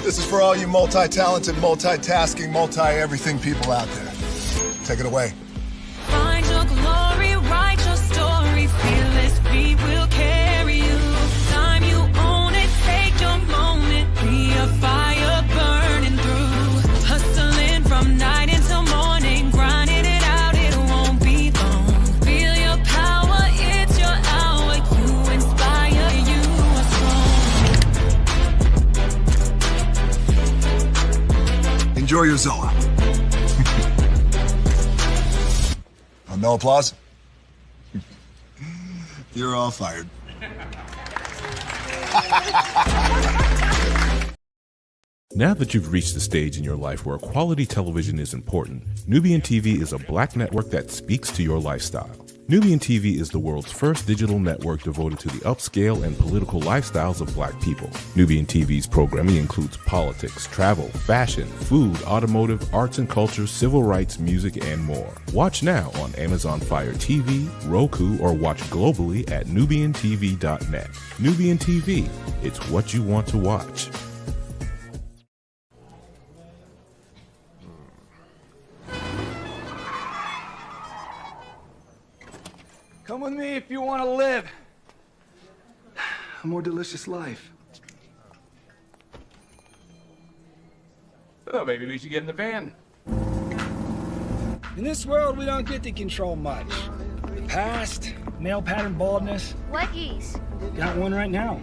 This is for all you multi-talented, multitasking, multi-everything people out there. Take it away. Find your glory, write your story, fearless, we will carry you. Time you own it, take your moment, be a fire burning through. Hustling from night until morning, grinding it out, it won't be long. Feel your power, it's your hour, you inspire, you are strong. Enjoy your Zoa. No applause? You're all fired. Now that you've reached the stage in your life where quality television is important, Nubian TV is a black network that speaks to your lifestyle. Nubian TV is the world's first digital network devoted to the upscale and political lifestyles of black people. Nubian TV's programming includes politics, travel, fashion, food, automotive, arts and culture, civil rights, music, and more. Watch now on Amazon Fire TV, Roku, or watch globally at nubiantv.net. Nubian TV, it's what you want to watch. Come with me if you want to live a more delicious life. Oh, maybe we should get in the van. In this world, we don't get to control much. The past, male pattern baldness. Leggies. Got one right now.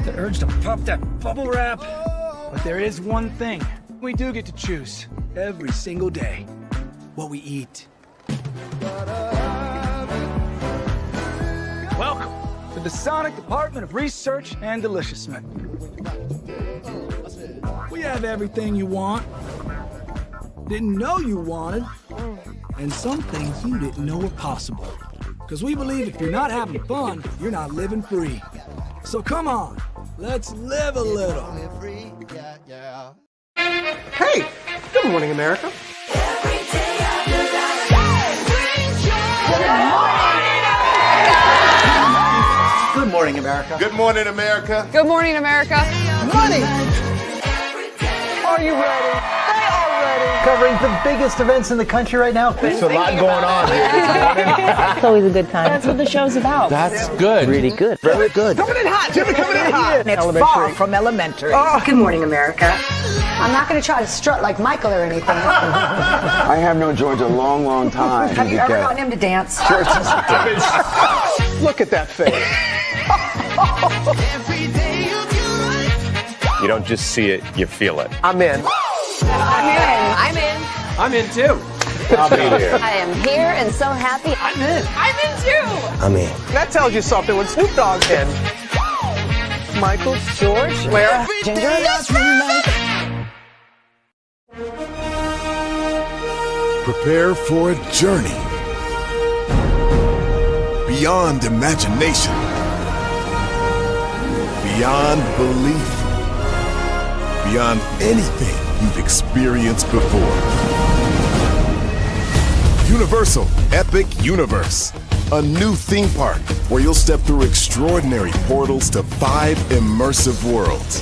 The urge to pop that bubble wrap. But there is one thing we do get to choose every single day: what we eat. Welcome to the Sonic Department of Research and Deliciousment. We have everything you want, didn't know you wanted, and some things you didn't know were possible. Because we believe if you're not having fun, you're not living free. So come on, let's live a little. Hey, good morning, America. Good morning, America. Good morning, America. Good morning, America. Money! Are you ready? They are ready. Covering the biggest events in the country right now. There's a lot going on here this morning. It's always a good time. That's what the show's about. That's good. Really good. Very good. Coming in hot, Jimmy, coming in hot. It's far from elementary. Oh. Good morning, America. I'm not going to try to strut like Michael or anything. I have known George a long, long time. Have you ever gotten him to dance? George is a dance. Look at that face. You don't just see it, you feel it. I'm in. I'm in. I'm in too. I'll be there. I am here and so happy. I'm in. I'm in too. I'm in. That tells you something when Snoop Dogg's in. Michael, George, Lara, Ginger. Prepare for a journey beyond imagination, beyond belief, beyond anything you've experienced before. Universal Epic Universe, a new theme park where you'll step through extraordinary portals to 5 immersive worlds.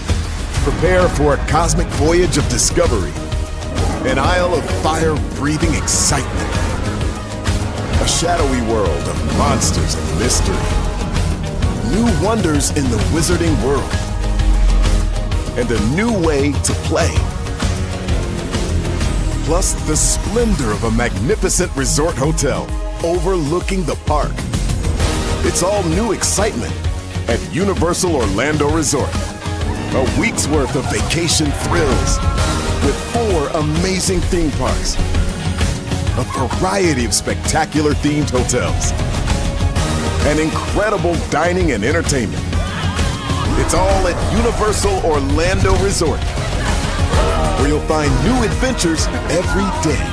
Prepare for a cosmic voyage of discovery, an isle of fire-breathing excitement, a shadowy world of monsters and mystery, new wonders in the wizarding world, and a new way to play. Plus the splendor of a magnificent resort hotel overlooking the park. It's all new excitement at Universal Orlando Resort. A week's worth of vacation thrills with 4 amazing theme parks, a variety of spectacular themed hotels, and incredible dining and entertainment. It's all at Universal Orlando Resort, where you'll find new adventures every day.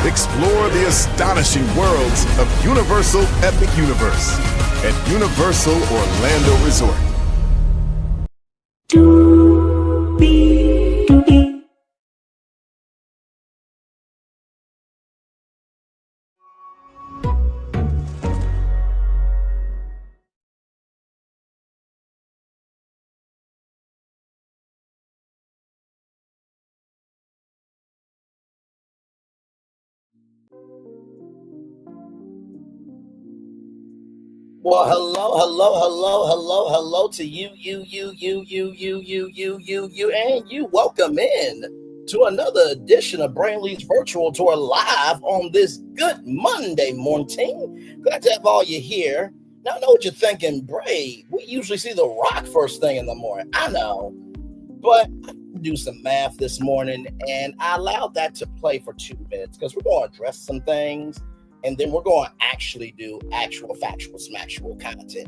Explore the astonishing worlds of Universal Epic Universe at Universal Orlando Resort. Well, hello to you, and you. Welcome in to another edition of Brainley's Virtual Tour live on this good Monday morning. Glad to have all you here. Now, I know what you're thinking, Bray. We usually see The Rock first thing in the morning. I know, but I do some math this morning, and I allowed that to play for 2 minutes because we're going to address some things. And then we're going to actually do actual, factual, smacktual content.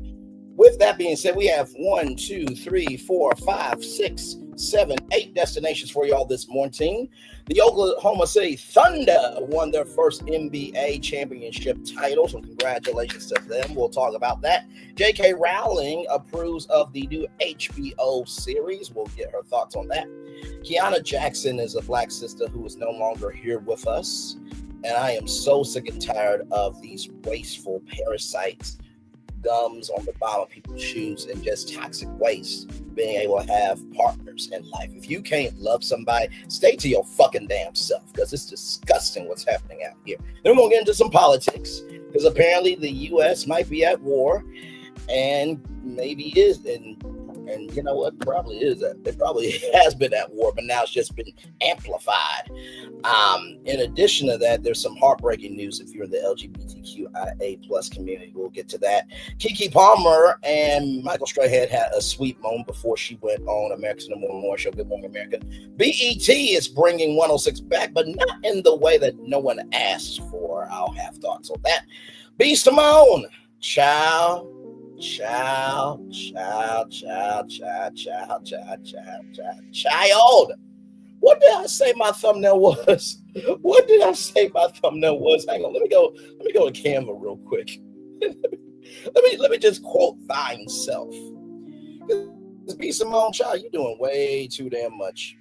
With that being said, we have 1, 2, 3, 4, 5, 6, 7, 8 destinations for y'all this morning. The Oklahoma City Thunder won their first NBA championship title, so congratulations to them. We'll talk about that. J.K. Rowling approves of the new HBO series. We'll get her thoughts on that. Kianna Jackson is a black sister who is no longer here with us. And I am so sick and tired of these wasteful parasites, gums on the bottom of people's shoes, and just toxic waste being able to have partners in life. If you can't love somebody, stay to your fucking damn self, because it's disgusting what's happening out here. Then we're going to get into some politics, because apparently the U.S. might be at war, and maybe is, and you know what? Probably is. It probably has been at war, but now it's just been amplified. In addition to that, there's some heartbreaking news if you're in the LGBTQIA plus community. We'll get to that. Keke Palmer and Michael Strahan had a sweet moment before she went on America's #1 morning show, Good Morning America. BET is bringing 106 back, but not in the way that no one asked for. I'll have thoughts on that. B. Simone, child. What did I say my thumbnail was? Hang on, let me go to Canva real quick. let me just quote thine self. B. Simone, child, you're doing way too damn much.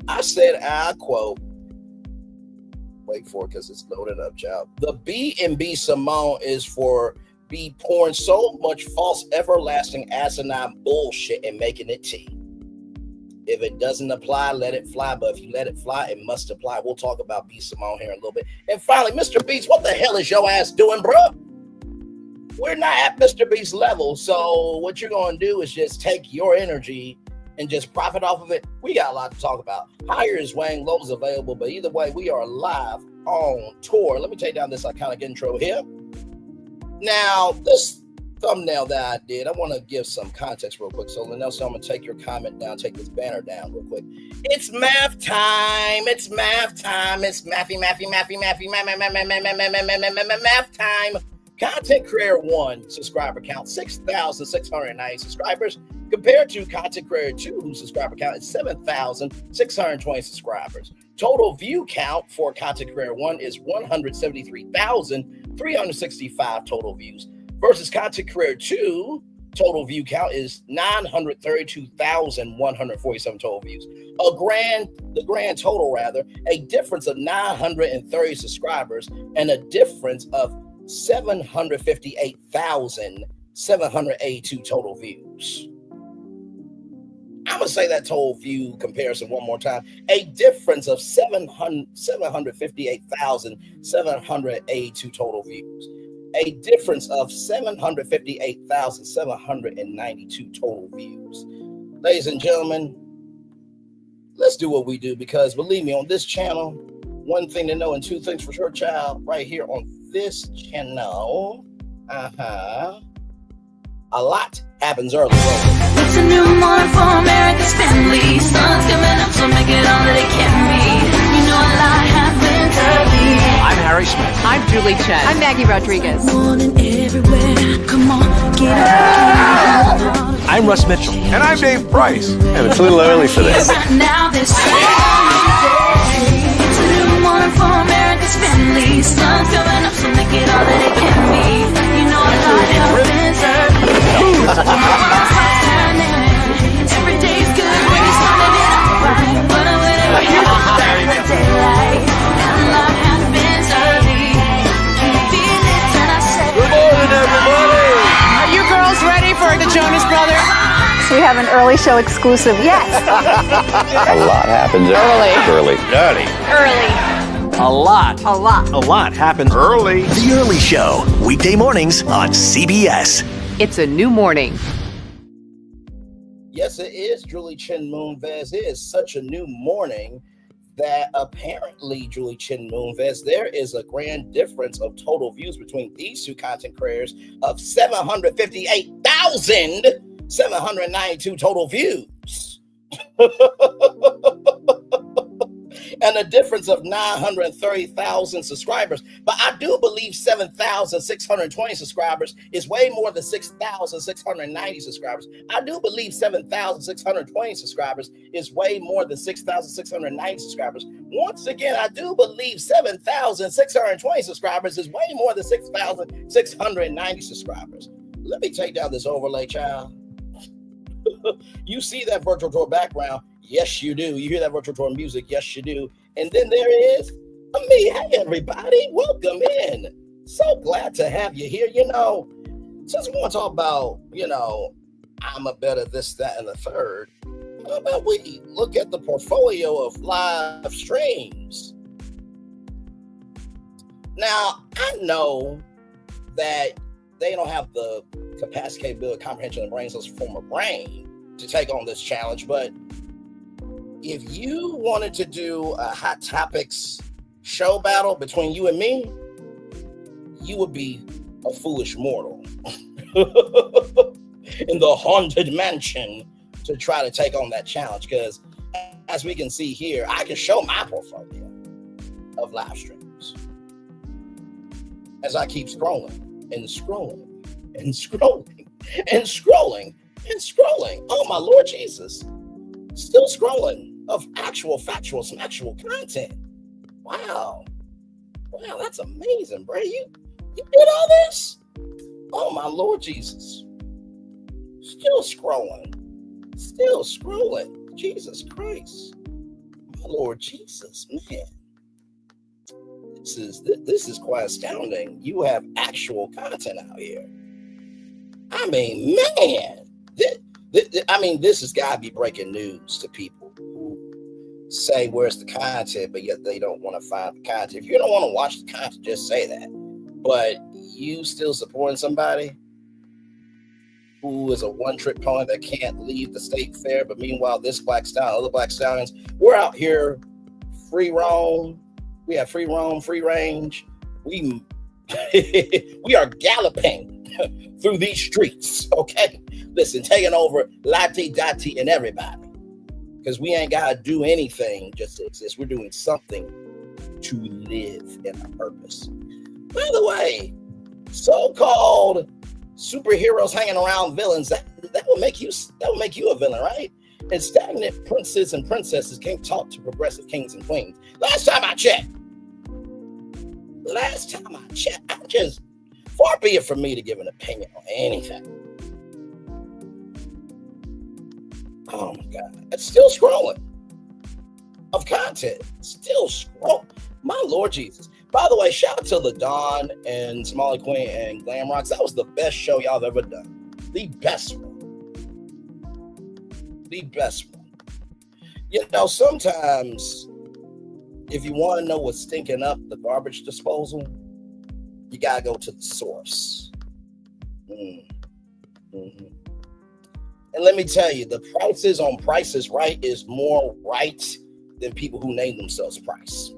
I said, I quote, wait for it because it's loaded up, child. The B in B Simone is for be pouring so much false, everlasting, asinine bullshit and making it tea. If it doesn't apply, let it fly. But if you let it fly, it must apply. We'll talk about B Simone here in a little bit. And finally, Mr. Beast, what the hell is your ass doing, bro? We're not at Mr. Beast level. So what you're going to do is just take your energy and just profit off of it. We got a lot to talk about. Higher is weighing, low is available, but either way, we are live on tour. Let me take down this iconic intro here. Now, this thumbnail that I did, I want to give some context real quick. So, Nelson, I'm going to take your comment down, take this banner down real quick. It's math time. It's mathy time. Content Creator 1 subscriber count, 6,690 subscribers, compared to Content Creator 2, whose subscriber count is 7,620 subscribers. Total view count for Content Creator 1 is 173,365 total views, versus Content Creator 2, total view count is 932,147 total views. The grand total, a difference of 930 subscribers and a difference of 758,782 total views. I'm going to say that total view comparison one more time. A difference of 758,782 total views. A difference of 758,792 total views. Ladies and gentlemen, let's do what we do, because believe me, on this channel, one thing to know and two things for sure, child, right here on this channel, a lot happens early. It's a new morning for America's family. Sun's coming up, so make it all that it can be. You know a lot happens early. I'm Harry Smith. I'm Julie Chen. I'm Maggie Rodriguez. Morning everywhere. Come on, get up. I'm Russ Mitchell. And I'm Dave Price. And it's a little early for this. Now this it's a new morning for America's family. Sun's coming up, so make it all that it can be. You know a lot happens early. Every day's good when you started it out right. But whenever you start the daylight, and a lot happens early. Can you feel it? And I say, Good morning, everybody. Are you girls ready for the Jonas Brothers? We have an early show exclusive. Yes. A lot happens early. Early. Early. A lot. A lot. A lot happens Early. The Early Show, weekday mornings on CBS. It's a new morning. Yes, it is, Julie Chin Moonves. It is such a new morning that apparently, Julie Chin Moonves, there is a grand difference of total views between these two content creators of 758,792 total views. And a difference of 930,000 subscribers. But I do believe 7,620 subscribers is way more than 6,690 subscribers. I do believe 7,620 subscribers is way more than 6,690 subscribers. Once again, I do believe 7,620 subscribers is way more than 6,690 subscribers. Let me take down this overlay, child. You see that virtual tour background? Yes, you do. You hear that virtual tour music? Yes, you do. And then there is me. Hey, everybody. Welcome in. So glad to have you here. You know, since we want to talk about, you know, I'm a better this, that, and the third, how about we look at the portfolio of live streams? Now, I know that they don't have the capacity, capability, comprehension, and brain cells to form a brain to take on this challenge, but if you wanted to do a Hot Topics show battle between you and me, you would be a foolish mortal in the haunted mansion to try to take on that challenge. Because as we can see here, I can show my portfolio of live streams as I keep scrolling and scrolling and scrolling and scrolling and scrolling. Oh my Lord Jesus. Still scrolling of actual factual content. Wow, that's amazing, bro. You did all this? Oh my Lord Jesus. Still scrolling. Jesus Christ. My Lord Jesus, man. This is quite astounding. You have actual content out here. I mean, man. This has got to be breaking news to people who say where's the content, but yet they don't want to find the content. If you don't want to watch the content, just say that. But you still supporting somebody who is a one-trick pony that can't leave the state fair, but meanwhile, this black stallion, other black stallions, we're out here free roam. We have free roam, free range. We are galloping through these streets, okay? Listen, taking over Lati, Dati, and everybody. Because we ain't got to do anything just to exist. We're doing something to live in our purpose. By the way, so-called superheroes hanging around villains, that will make you a villain, right? And stagnant princes and princesses can't talk to progressive kings and queens. Last time I checked, I just, far be it from me to give an opinion on anything. Oh my God, it's still scrolling of content. Still scroll. My Lord Jesus. By the way, shout out to LaDawn and Smalley Queen and Glam Rocks. That was the best show y'all have ever done. The best one. You know, sometimes if you want to know what's stinking up the garbage disposal, you gotta go to the source. Mm-hmm. And let me tell you, the prices on Price is Right is more right than people who name themselves Price.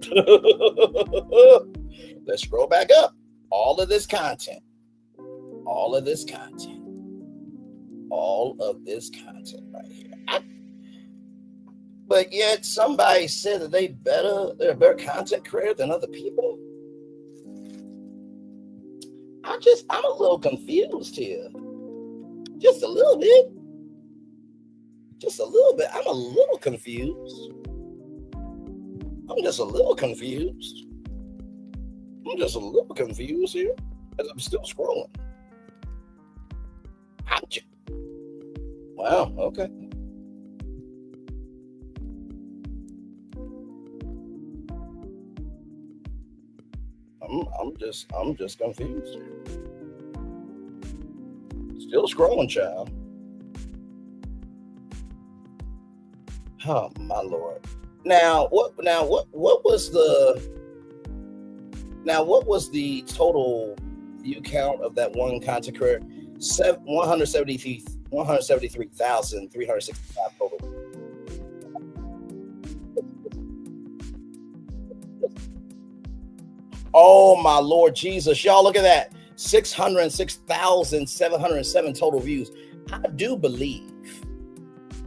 Let's scroll back up. All of this content right here. But yet somebody said that they're a better content creator than other people. I'm a little confused here. Just a little bit. I'm a little confused. I'm just a little confused here as I'm still scrolling. Wow, okay. I'm just confused here. Still scrolling, child. Oh my Lord. Now what was the Now, what was the total view count of that one content creator? 173,365 total. Oh my Lord Jesus, y'all, look at that. 606,707 total views. I do believe,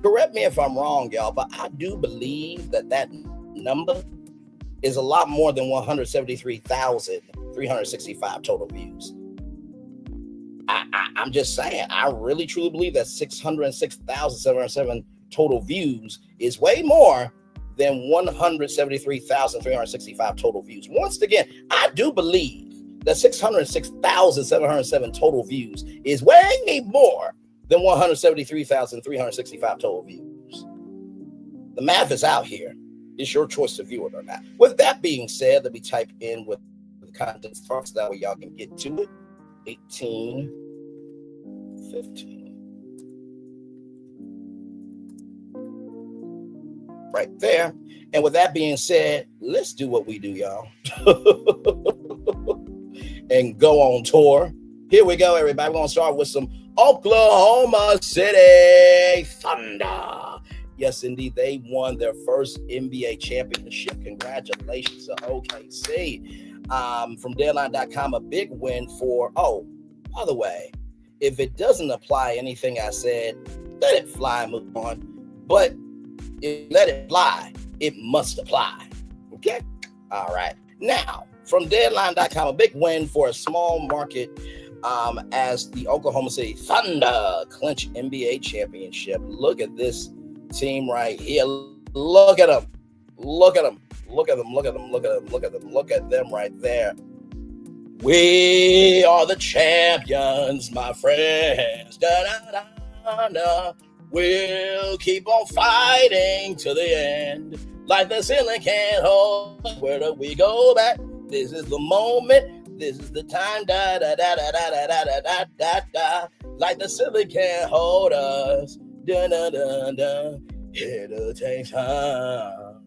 correct me if I'm wrong, y'all, but I do believe that number is a lot more than 173,365 total views. I'm just saying, I really truly believe that 606,707 total views is way more than 173,365 total views. Once again, I do believe that 606,707 total views is way more than 173,365 total views. The math is out here. It's your choice to view it or not. With that being said, let me type in what the content starts. That way y'all can get to it. 18, 15. Right there. And with that being said, let's do what we do, y'all. And go on tour. Here we go, everybody. We're going to start with some Oklahoma City Thunder. Yes, indeed. They won their first NBA championship. Congratulations to OKC. From Deadline.com, a big win for, oh, by the way, if it doesn't apply anything I said, let it fly and move on. But if let it fly, it must apply. Okay? All right. Now, from Deadline.com, a big win for a small market as the Oklahoma City Thunder clinch NBA championship. Look at this team right here. Look at them. Look at them. Look at them. Look at them. Look at them. Look at them. Look at them right there. We are the champions, my friends. Da, da, da, da. We'll keep on fighting to the end. Like the ceiling can't hold. Where do we go back? This is the moment. This is the time. Da da da da da da da da da da. Like the ceiling can't hold us. Da da da da. It'll take time.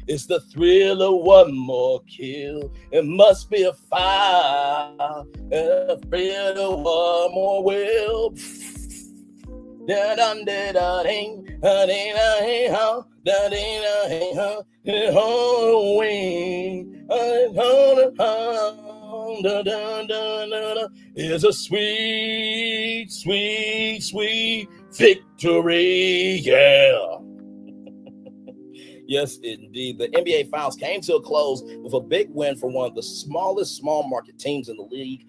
It's the thrill of one more kill. It must be a fire. A thrill of one more will. Da da da da ding, da ding da ding ho, da ding da ding ho, da da da da. Is a sweet, sweet, sweet victory, yeah. Yes, indeed. The NBA Finals came to a close with a big win for one of the smallest small market teams in the league,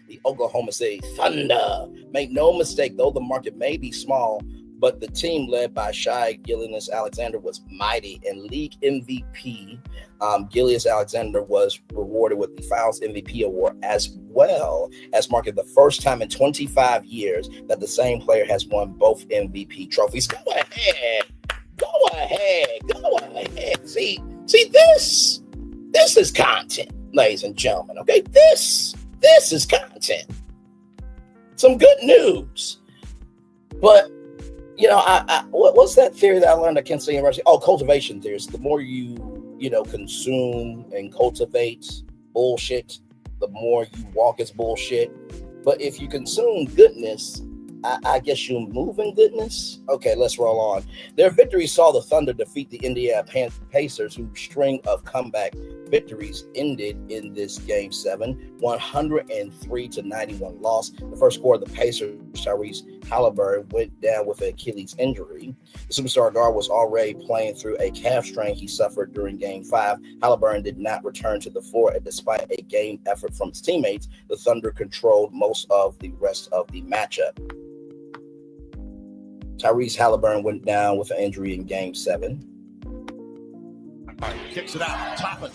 the Oklahoma City Thunder. Make no mistake, though the market may be small, but the team led by Shai Gilgeous-Alexander was mighty, and league MVP Gilgeous-Alexander was rewarded with the Finals MVP award, as well as marking the first time in 25 years that the same player has won both MVP trophies. Go ahead. See, this is content, ladies and gentlemen. Okay, this is content. Some good news. But you know, what's that theory that I learned at Kent State University? Oh, cultivation theories. The more you consume and cultivate bullshit, the more you walk as bullshit. But if you consume goodness, I guess you move in goodness. Okay, let's roll on. Their victory saw the Thunder defeat the Indiana Pacers, whose string of comeback victories ended in this Game 7, 103-91 loss. The first quarter, the Pacers, Tyrese Halliburton, went down with an Achilles injury. The superstar guard was already playing through a calf strain he suffered during Game 5. Halliburton did not return to the floor, and despite a game effort from his teammates, the Thunder controlled most of the rest of the matchup. Tyrese Halliburton went down with an injury in Game 7. Kicks it out, top it.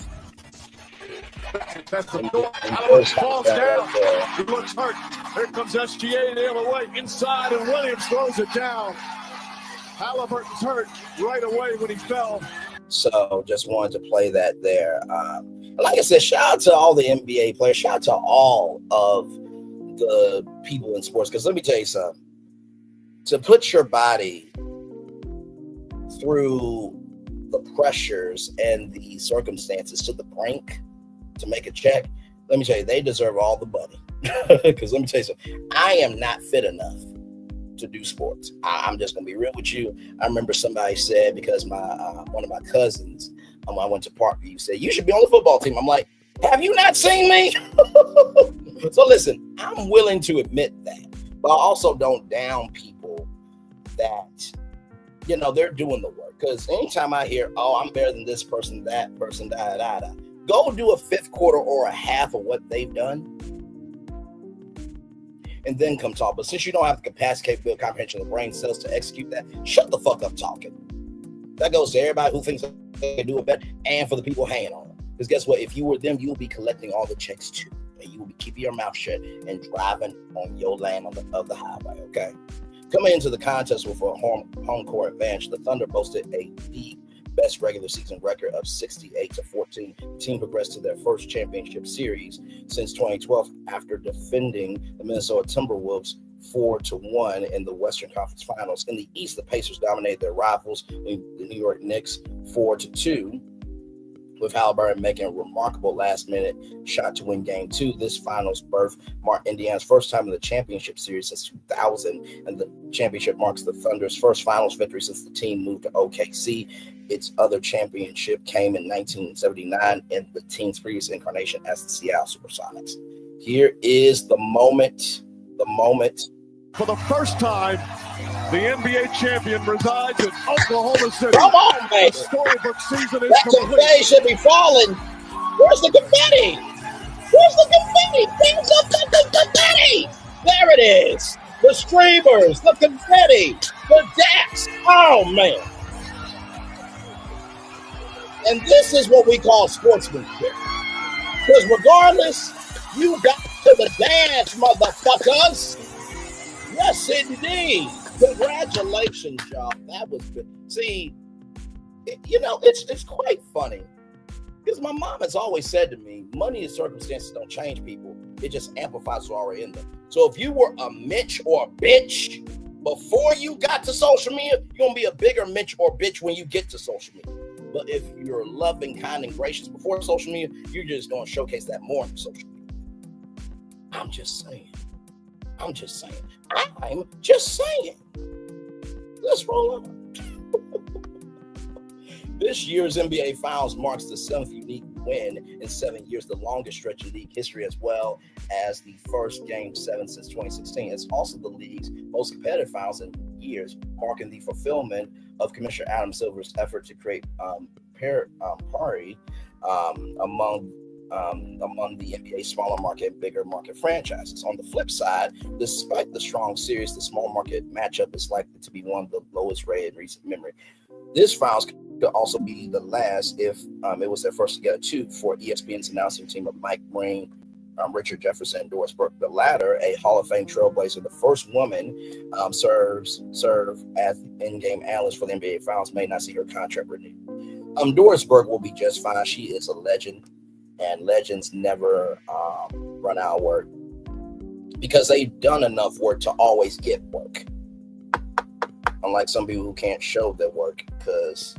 That's the door. Halliburton falls down. He looks hurt. Here comes SGA the other way, inside, and Williams throws it down. Halliburton's hurt right away when he fell. So just wanted to play that there. Like I said, shout out to all the NBA players. Shout out to all of the people in sports. Because let me tell you something. To put your body through the pressures and the circumstances to the brink to make a check, let me tell you, they deserve all the money. Because let me tell you something, I am not fit enough to do sports. I'm just gonna be real with you. I remember somebody said, because my one of my cousins, when I went to Parkview, said, you should be on the football team. I'm like, have you not seen me? So listen, I'm willing to admit that, but I also don't down people that, you know, they're doing the work. Because anytime I hear, oh, I'm better than this person, that person, go do a fifth quarter or a half of what they've done, and then come talk. But since you don't have the capacity, capability, comprehension of the brain cells to execute that, shut the fuck up talking. That goes to everybody who thinks they can do it better, and for the people hanging on them. Because guess what? If you were them, you would be collecting all the checks too, and you will be keeping your mouth shut and driving on your lane of the highway. Okay. Coming into the contest with a home court advantage, the Thunder boasted the best regular season record of 68-14. The team progressed to their first championship series since 2012 after defending the Minnesota Timberwolves 4-1 in the Western Conference Finals. In the East, the Pacers dominated their rivals, the New York Knicks 4-2. With Halliburton making a remarkable last-minute shot to win Game 2. This finals berth marked Indiana's first time in the championship series since 2000, and the championship marks the Thunder's first finals victory since the team moved to OKC. Its other championship came in 1979 in the team's previous incarnation as the Seattle Supersonics. Here is the moment. For the first time, the NBA champion resides in Oklahoma City. Come on, man. The storybook season is that complete. Confetti should be falling. Where's the confetti? Things up the confetti. There it is. The streamers, the confetti, the daps. Oh, man. And this is what we call sportsmanship. Because regardless, you got to the dance, motherfuckers. Yes, indeed. Congratulations, y'all. That was good. See, it's quite funny. Because my mom has always said to me, money and circumstances don't change people. It just amplifies what's already in them. So if you were a Mitch or a bitch before you got to social media, you're going to be a bigger Mitch or bitch when you get to social media. But if you're loving, kind, and gracious before social media, you're just going to showcase that more on social media. I'm just saying. Let's roll on. This year's NBA Finals marks the 7th unique win in 7 years, the longest stretch in league history, as well as the first Game 7 since 2016. It's also the league's most competitive finals in years, marking the fulfillment of Commissioner Adam Silver's effort to create parity among the NBA's smaller market and bigger market franchises. On the flip side, despite the strong series, the small market matchup is likely to be one of the lowest rated in recent memory. This finals could also be the last if it was their first together too for ESPN's announcing team of Mike Breen, Richard Jefferson, and Doris Burke. The latter, a Hall of Fame trailblazer, the first woman serve as in-game analyst for the NBA Finals, may not see her contract renewed. Doris Burke will be just fine. She is a legend. And legends never run out of work because they've done enough work to always get work. Unlike some people who can't show their work because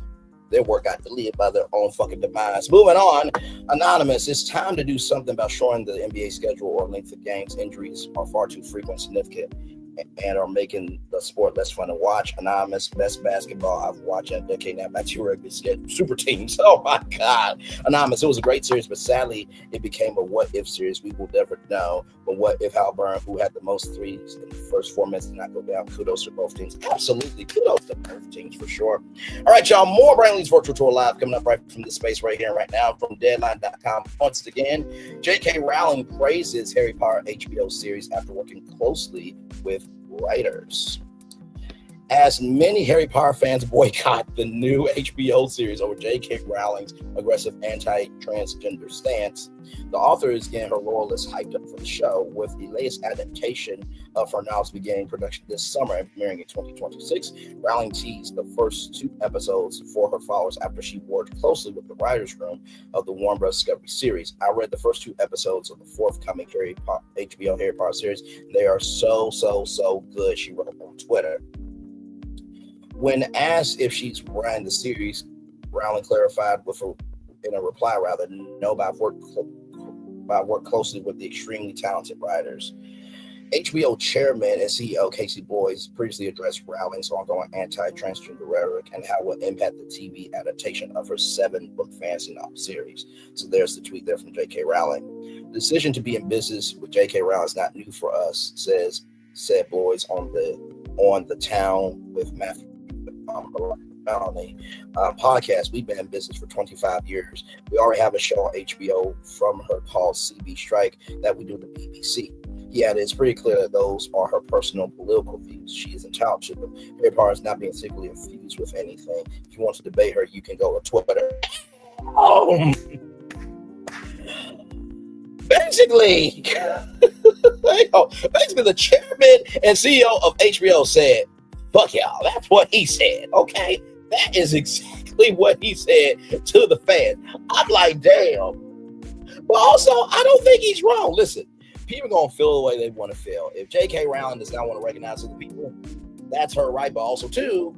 their work got deleted by their own fucking demise. Moving on, Anonymous, it's time to do something about shortening the NBA schedule or length of games. Injuries are far too frequent, significant, and are making the sport less fun to watch. Anonymous, best basketball I've watched in a decade now. Back to your regular schedule. Super teams. Oh my God. Anonymous, it was a great series, but sadly it became a what if series. We will never know. But what if Halliburton, who had the most threes in the first 4 minutes, did not go down? Kudos to both teams. Absolutely. Kudos to both teams for sure. All right, y'all. More Brainley's Virtual Tour Live coming up right from the space right here and right now from Deadline.com. Once again, J.K. Rowling praises Harry Potter HBO series after working closely with writers. As many Harry Potter fans boycott the new HBO series over J.K. Rowling's aggressive anti-transgender stance, the author is getting her loyalists hyped up for the show, with the latest adaptation of her novels beginning production this summer and premiering in 2026. Rowling teased the first 2 episodes for her followers after she worked closely with the writer's room of the Warner Bros. Discovery series. I read the first 2 episodes of the forthcoming HBO Harry Potter series. They are so good, she wrote on Twitter. When asked if she's writing the series, Rowling clarified in a reply, no, but I've worked work closely with the extremely talented writers. HBO chairman and CEO Casey Boyce previously addressed Rowling's ongoing anti-transgender rhetoric and how it will impact the TV adaptation of her 7-book fantasy novel series. So there's the tweet there from J.K. Rowling. The decision to be in business with J.K. Rowling is not new for us, said Boyce on the Town with Matthew Melanie podcast. We've been in business for 25 years. We already have a show on HBO from her called CB Strike that we do the BBC. Yeah, it's pretty clear that those are her personal political views. She is entitled to them. Harry Potter is not being secretly infused with anything. If you want to debate her, you can go to Twitter. Basically, the chairman and CEO of HBO said, fuck y'all. That's what he said, okay? That is exactly what he said to the fans. I'm like, damn. But also, I don't think he's wrong. Listen. People are going to feel the way they want to feel. If J.K. Rowling does not want to recognize other people, that's her right. But also, too,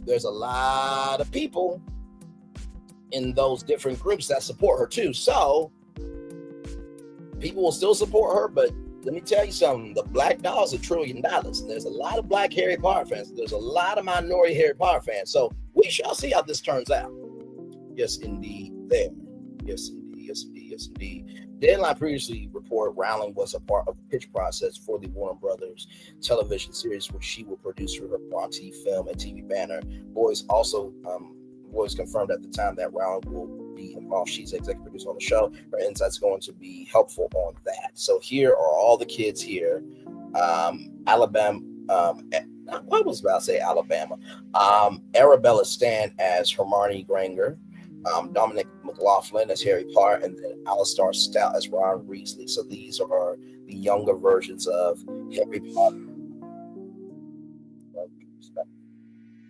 there's a lot of people in those different groups that support her, too. So, people will still support her. But let me tell you something. The black dollar is $1 trillion. There's a lot of black Harry Potter fans. There's a lot of minority Harry Potter fans. So, we shall see how this turns out. Yes, indeed, there. Yes, indeed. Yes, indeed. Yes, indeed. Deadline previously reported Rowling was a part of the pitch process for the Warner Brothers television series, which she will produce for her Bronte film and TV banner. Boyce confirmed at the time that Rowling will be involved. She's executive producer on the show. Her insights are going to be helpful on that. So here are all the kids here. Alabama. I was about to say Alabama. Arabella Stan as Hermione Granger. Dominic McLaughlin as Harry Potter, and then Alistair Stout as Ron Weasley. So these are the younger versions of Harry Potter.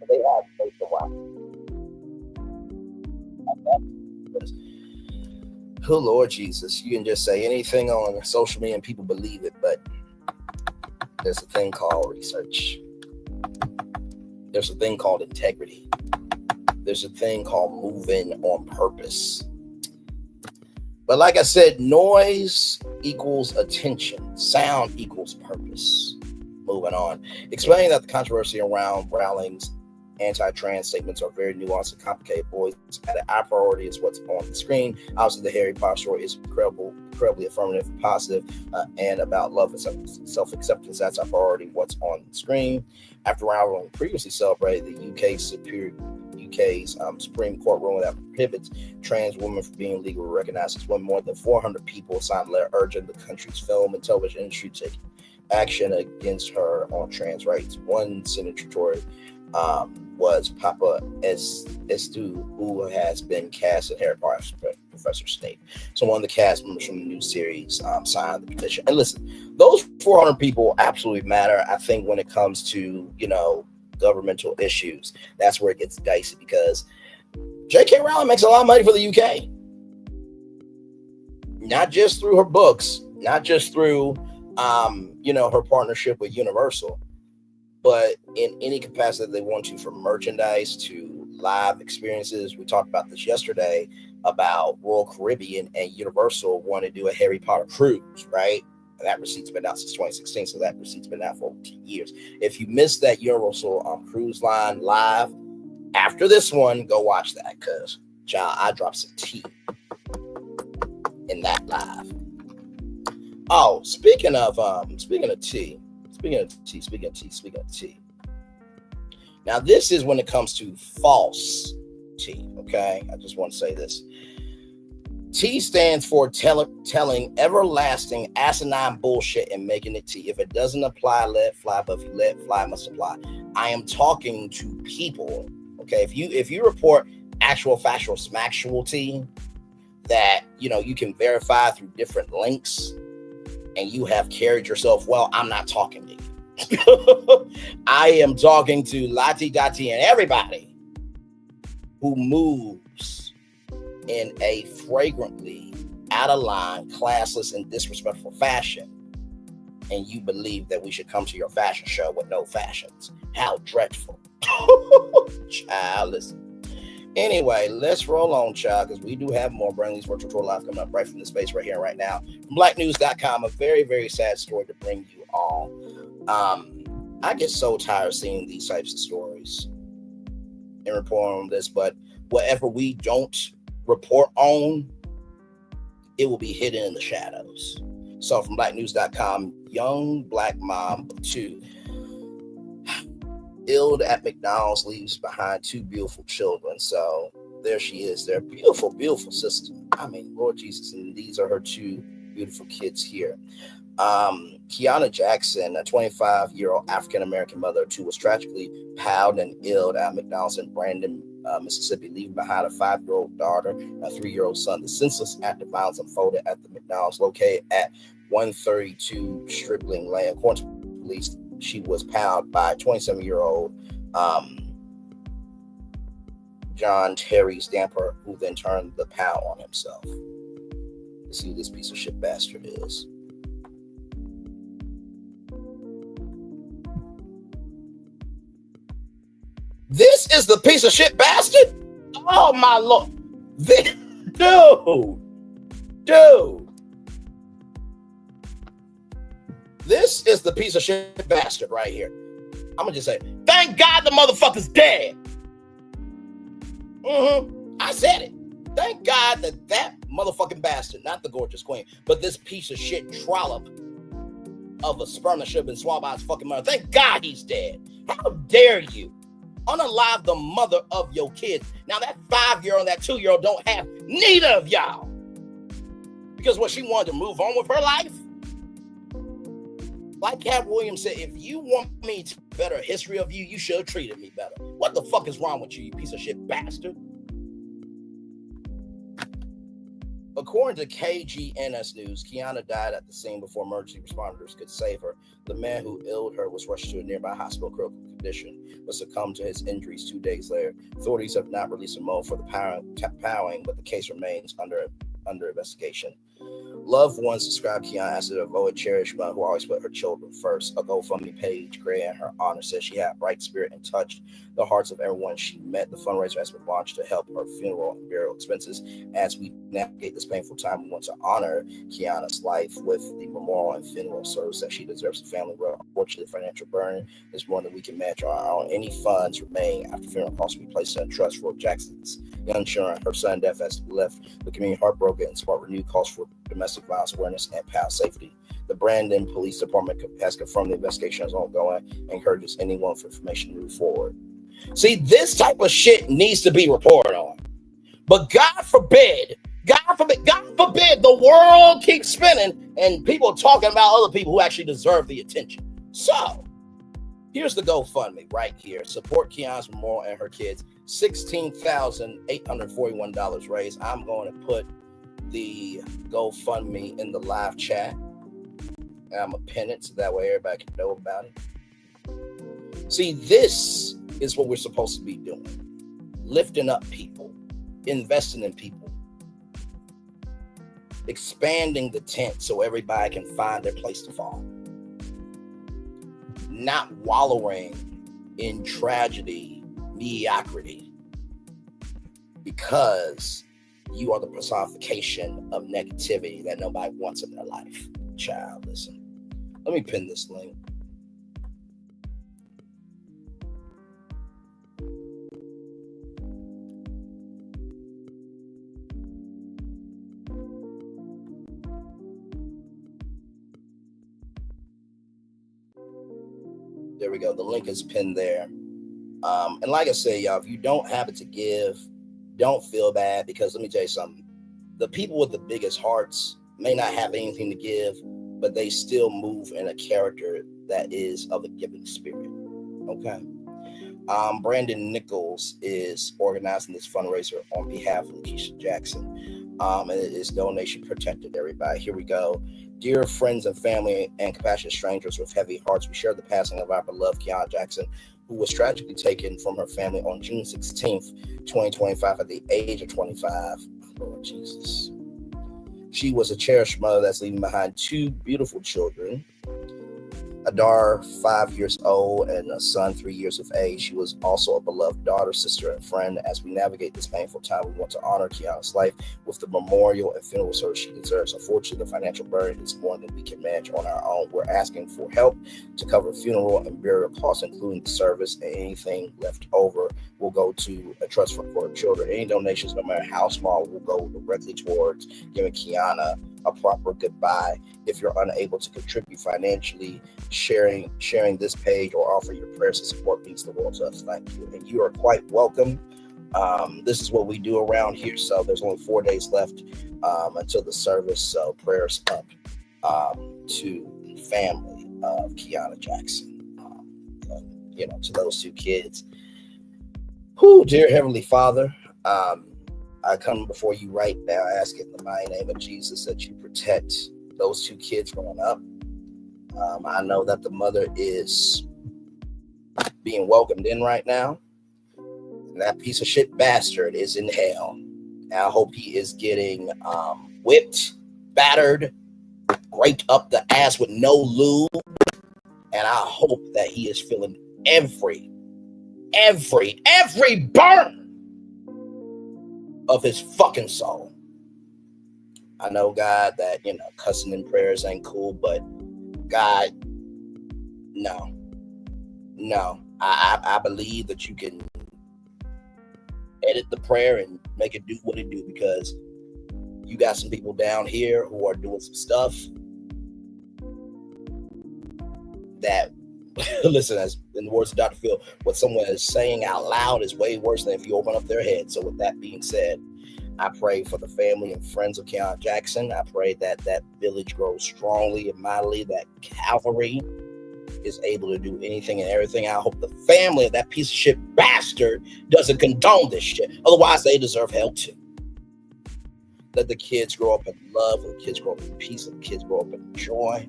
They have faced a while. Oh, Lord Jesus. You can just say anything on social media and people believe it, but there's a thing called research. There's a thing called integrity. There's a thing called moving on purpose. But like I said, noise equals attention. Sound equals purpose. Moving on. Explaining that the controversy around Rowling's anti-trans statements are very nuanced and complicated. Boys, our priority is what's on the screen. Obviously, the Harry Potter story is incredibly affirmative and positive, and about love and self-acceptance. That's our priority, what's on the screen. After Rowling previously celebrated the UK's Supreme Court ruling that prohibits trans women from being legally recognized as women, more than 400 people signed a letter urging the country's film and television industry to take action against her on trans rights. One signatory was Papa Estu, who has been cast as Harry Potter Professor Snape. So one of the cast members from the new series signed the petition. And listen, those 400 people absolutely matter. I think when it comes to, governmental issues, that's where it gets dicey, because J.K. Rowling makes a lot of money for the UK. Not just through her books, not just through, her partnership with Universal, but in any capacity they want to, from merchandise to live experiences. We talked about this yesterday about Royal Caribbean and Universal want to do a Harry Potter cruise, right? And that receipt's been out since 2016, so that receipt's been out for 10 years. If you missed that Universal cruise line live, after this one, go watch that, because, child, I dropped some tea in that live. Oh, speaking of tea. Now, this is when it comes to false tea, okay? I just want to say this. T stands for telling everlasting asinine bullshit and making it tea. If it doesn't apply, let it fly. But if you let it fly, it must apply. I am talking to people, okay? If you report actual factual smacktual tea that, you can verify through different links and you have carried yourself well, I'm not talking to you. I am talking to Lati Dati and everybody who moves in a flagrantly out of line, classless, and disrespectful fashion, and you believe that we should come to your fashion show with no fashions. How dreadful. Child, listen. Anyway, let's roll on, child, because we do have more Brainley's Virtual Tour Live coming up right from the space right here and right now. From blacknews.com, a very, very sad story to bring you all. I get so tired of seeing these types of stories and reporting on this, but whatever we don't report on, it will be hidden in the shadows. So from blacknews.com, young black mom of 2 illed at McDonald's leaves behind 2 beautiful children. So there she is, their beautiful, beautiful sister. I mean, Lord Jesus, and these are her 2 beautiful kids here. Kianna Jackson, a 25-year-old African-American mother of 2, was tragically powed and illed at McDonald's in Brandon, Mississippi, leaving behind a 5-year-old daughter and a 3-year-old son. The senseless act of violence unfolded at the McDonald's located at 132 Stripling Lane. According to police, she was powed by 27-year-old John Terry Stamper, who then turned the pow on himself. Let's see who this piece of shit bastard is. This is the piece of shit bastard? Oh my Lord. Dude. This is the piece of shit bastard right here. I'm gonna just say, thank God the motherfucker's dead. I said it. Thank God that motherfucking bastard, not the gorgeous queen, but this piece of shit trollop of a sperm that should have been swallowed by his fucking mother. Thank God he's dead. How dare you unalive the mother of your kids? Now that 5-year-old and that 2-year-old don't have neither of y'all. Because what, she wanted to move on with her life? Like Cat Williams said, if you want me to better history of you, you should have treated me better. What the fuck is wrong with you, you piece of shit bastard? According to KGNS News, Kianna died at the scene before emergency responders could save her. The man who illed her was rushed to a nearby hospital critical condition, but succumbed to his injuries 2 days later. Authorities have not released a motive for the powing, but the case remains under investigation. Loved ones describe Kianna as a devoted, cherished mother who always put her children first. A GoFundMe page created in her honor says she had a bright spirit and touched the hearts of everyone she met. The fundraiser has been launched to help her funeral and burial expenses. As we navigate this painful time, we want to honor Kianna's life with the memorial and funeral service that she deserves. The family will. Unfortunately, the financial burden is more than we can match on our own. Any funds remaining after funeral costs will be placed in a trust for Jackson's young children. Her sudden death has left the community heartbroken and sparked renewed calls for domestic violence awareness and POW safety. The Brandon Police Department has confirmed the investigation is ongoing and encourages anyone for information to move forward. See, this type of shit needs to be reported on. But God forbid, the world keeps spinning and people talking about other people who actually deserve the attention. So, here's the GoFundMe right here. Support Kianna's memorial and her kids. $16,841 raised. I'm going to put the GoFundMe in the live chat. And I'm going to pin it so that way everybody can know about it. See, this is what we're supposed to be doing. Lifting up people, investing in people, expanding the tent so everybody can find their place to fall. Not wallowing in tragedy, mediocrity, because you are the personification of negativity that nobody wants in their life. Child, listen. Let me pin this link. There we go. The link is pinned there. And like I said, y'all, if you don't have it to give, don't feel bad, because let me tell you something. The people with the biggest hearts may not have anything to give, but they still move in a character that is of a giving spirit. Okay. Brandon Nichols is organizing this fundraiser on behalf of Lakeisha Jackson. And it is donation protected, everybody. Here we go. Dear friends and family and compassionate strangers with heavy hearts, we share the passing of our beloved Kianna Jackson, who was tragically taken from her family on June 16th, 2025 at the age of 25. Lord Jesus. She was a cherished mother that's leaving behind 2 beautiful children. a daughter 5 years old and a son 3 years of age. She was also a beloved daughter, sister, and friend. As we navigate this painful time, we want to honor Kianna's life with the memorial and funeral service she deserves. Unfortunately, the financial burden is more than we can manage on our own. We're asking for help to cover funeral and burial costs, including the service, and anything left over will go to a trust fund for children. Any donations, no matter how small, will go directly towards giving Kianna a proper goodbye. If you're unable to contribute financially, sharing this page or offer your prayers and support means the world to us. Thank you, and you are quite welcome. This is what we do around here, so there's only 4 days left until the service, so prayers up to the family of Kianna Jackson, to those two kids. Who, dear Heavenly Father, I come before you right now, asking in the mighty name of Jesus that you protect those two kids growing up. I know that the mother is being welcomed in right now, and that piece of shit bastard is in hell. And I hope he is getting whipped, battered, raped up the ass with no lube, and I hope that he is feeling every burn of his fucking soul. I know, God, that, cussing in prayers ain't cool, but God, no. I believe that you can edit the prayer and make it do what it do, because you got some people down here who are doing some stuff that, listen, as in the words of Dr. Phil, what someone is saying out loud is way worse than if you open up their head. So with that being said, I pray for the family and friends of Kianna Jackson. I pray that that village grows strongly and mightily, that Calvary is able to do anything and everything. I hope the family of that piece of shit bastard doesn't condone this shit. Otherwise, they deserve hell too. Let the kids grow up in love, let the kids grow up in peace, let the kids grow up in joy.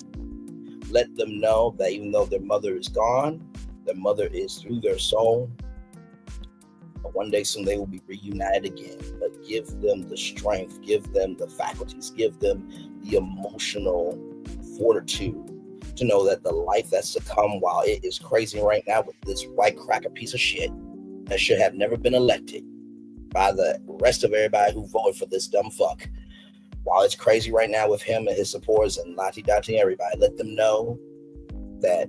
Let them know that even though their mother is gone, their mother is through their soul. But one day soon they will be reunited again. But give them the strength, give them the faculties, give them the emotional fortitude to know that the life that's to come, while it is crazy right now with this white cracker piece of shit that should have never been elected by the rest of everybody who voted for this dumb fuck, while it's crazy right now with him and his supporters and Lati everybody, let them know that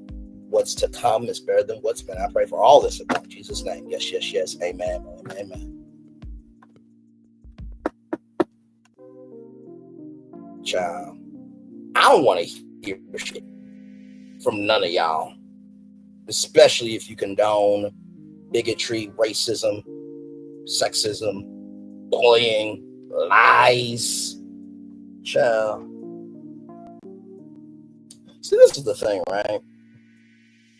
what's to come is better than what's been. I pray for all this in Jesus' name. Yes, yes, yes. Amen. Amen. Child, I don't want to hear shit from none of y'all, especially if you condone bigotry, racism, sexism, bullying, lies. Child. See, this is the thing, right?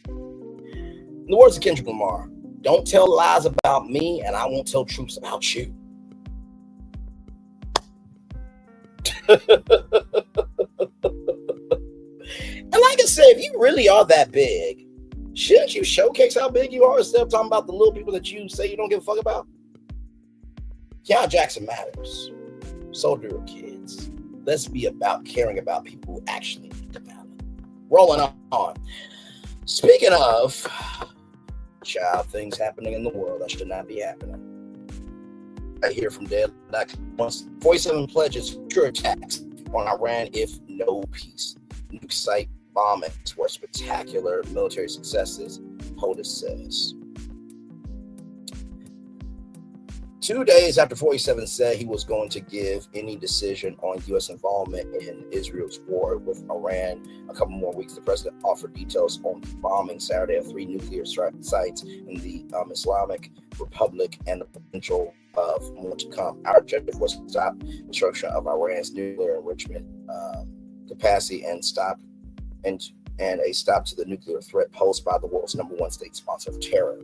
In the words of Kendrick Lamar, don't tell lies about me and I won't tell truths about you. And like I said, if you really are that big, shouldn't you showcase how big you are instead of talking about the little people that you say you don't give a fuck about? Kianna Jackson matters. So do her kids. Let's be about caring about people who actually need to matter. Rolling on. Speaking of child things happening in the world that should not be happening, I hear from Dead Like 47 pledges future attacks on Iran if no peace. Nuke site bombings were spectacular military successes, POTUS says. 2 days after 47 said he was going to give any decision on U.S. involvement in Israel's war with Iran, a couple more weeks, the president offered details on the bombing Saturday of 3 nuclear sites in the Islamic Republic and the potential of more to come. Our objective was to stop destruction of Iran's nuclear enrichment capacity and a stop to the nuclear threat posed by the world's #1 state sponsor of terror.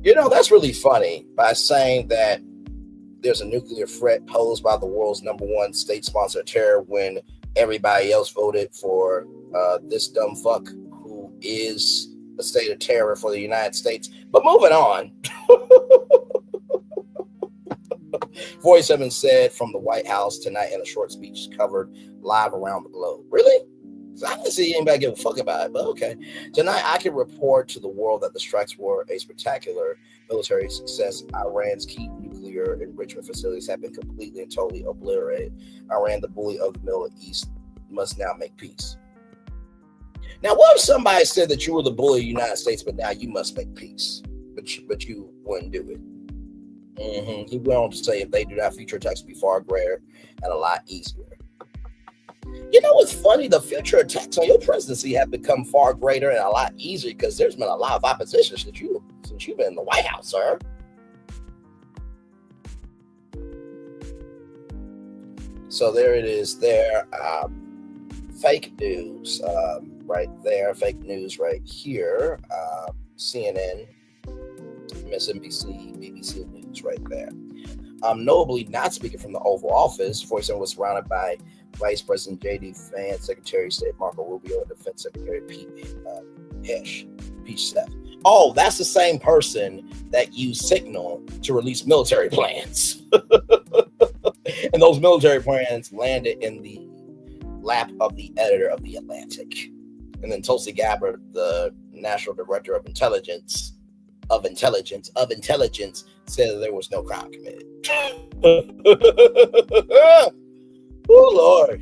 You know, that's really funny, by saying that there's a nuclear threat posed by the world's #1 state sponsor of terror when everybody else voted for this dumb fuck who is a state of terror for the United States. But moving on. 47 said from the White House tonight in a short speech covered live around the globe. Really? I didn't see anybody give a fuck about it, but okay. Tonight, I can report to the world that the strikes were a spectacular military success. Iran's key nuclear enrichment facilities have been completely and totally obliterated. Iran, the bully of the Middle East, must now make peace. Now, what if somebody said that you were the bully of the United States, but now you must make peace, but you wouldn't do it? He went on to say, if they do that, future attacks will be far greater and a lot easier. You know what's funny? The future attacks on your presidency have become far greater and a lot easier because there's been a lot of opposition since you've been in the White House, sir. So there it is there. Fake news right there. Fake news right here. CNN, MSNBC, BBC News right there. Notably not speaking from the Oval Office, 47 was surrounded by Vice President J.D. Vance, Secretary of State Marco Rubio, and Defense Secretary Pete Hegseth. Oh, that's the same person that used Signal to release military plans. And those military plans landed in the lap of the editor of The Atlantic. And then Tulsi Gabbard, the National Director of Intelligence, said that there was no crime committed. Oh, Lord.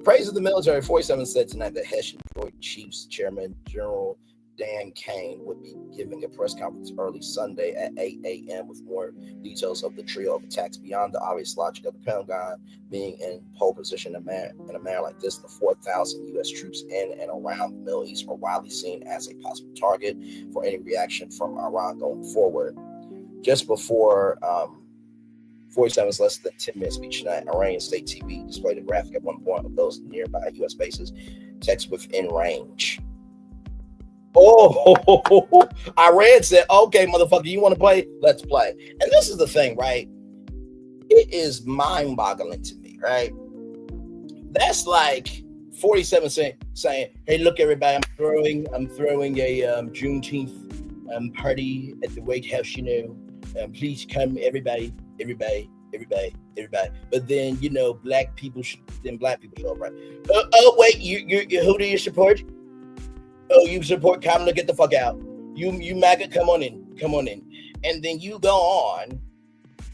Praise of the military. 47 said tonight that Hessian Joint Chiefs Chairman General Dan Kane would be giving a press conference early Sunday at 8 a.m. with more details of the trio of attacks beyond the obvious logic of the Pentagon being in pole position in a manner like this. The 4,000 U.S. troops in and around the Middle East are widely seen as a possible target for any reaction from Iran going forward. Just before 47's less than 10-minute speech tonight, Iranian state TV displayed a graphic at one point of those nearby U.S. bases, text within range. Oh, Iran said, okay, motherfucker, you want to play? Let's play. And this is the thing, right? It is mind-boggling to me, right? That's like 47 saying, hey, look, everybody, I'm throwing a Juneteenth party at the White House, please come, everybody. But then, black people show up, right? Oh, wait, you who do you support? Oh, you support Kamala? Get the fuck out. You MAGA, come on in. And then you go on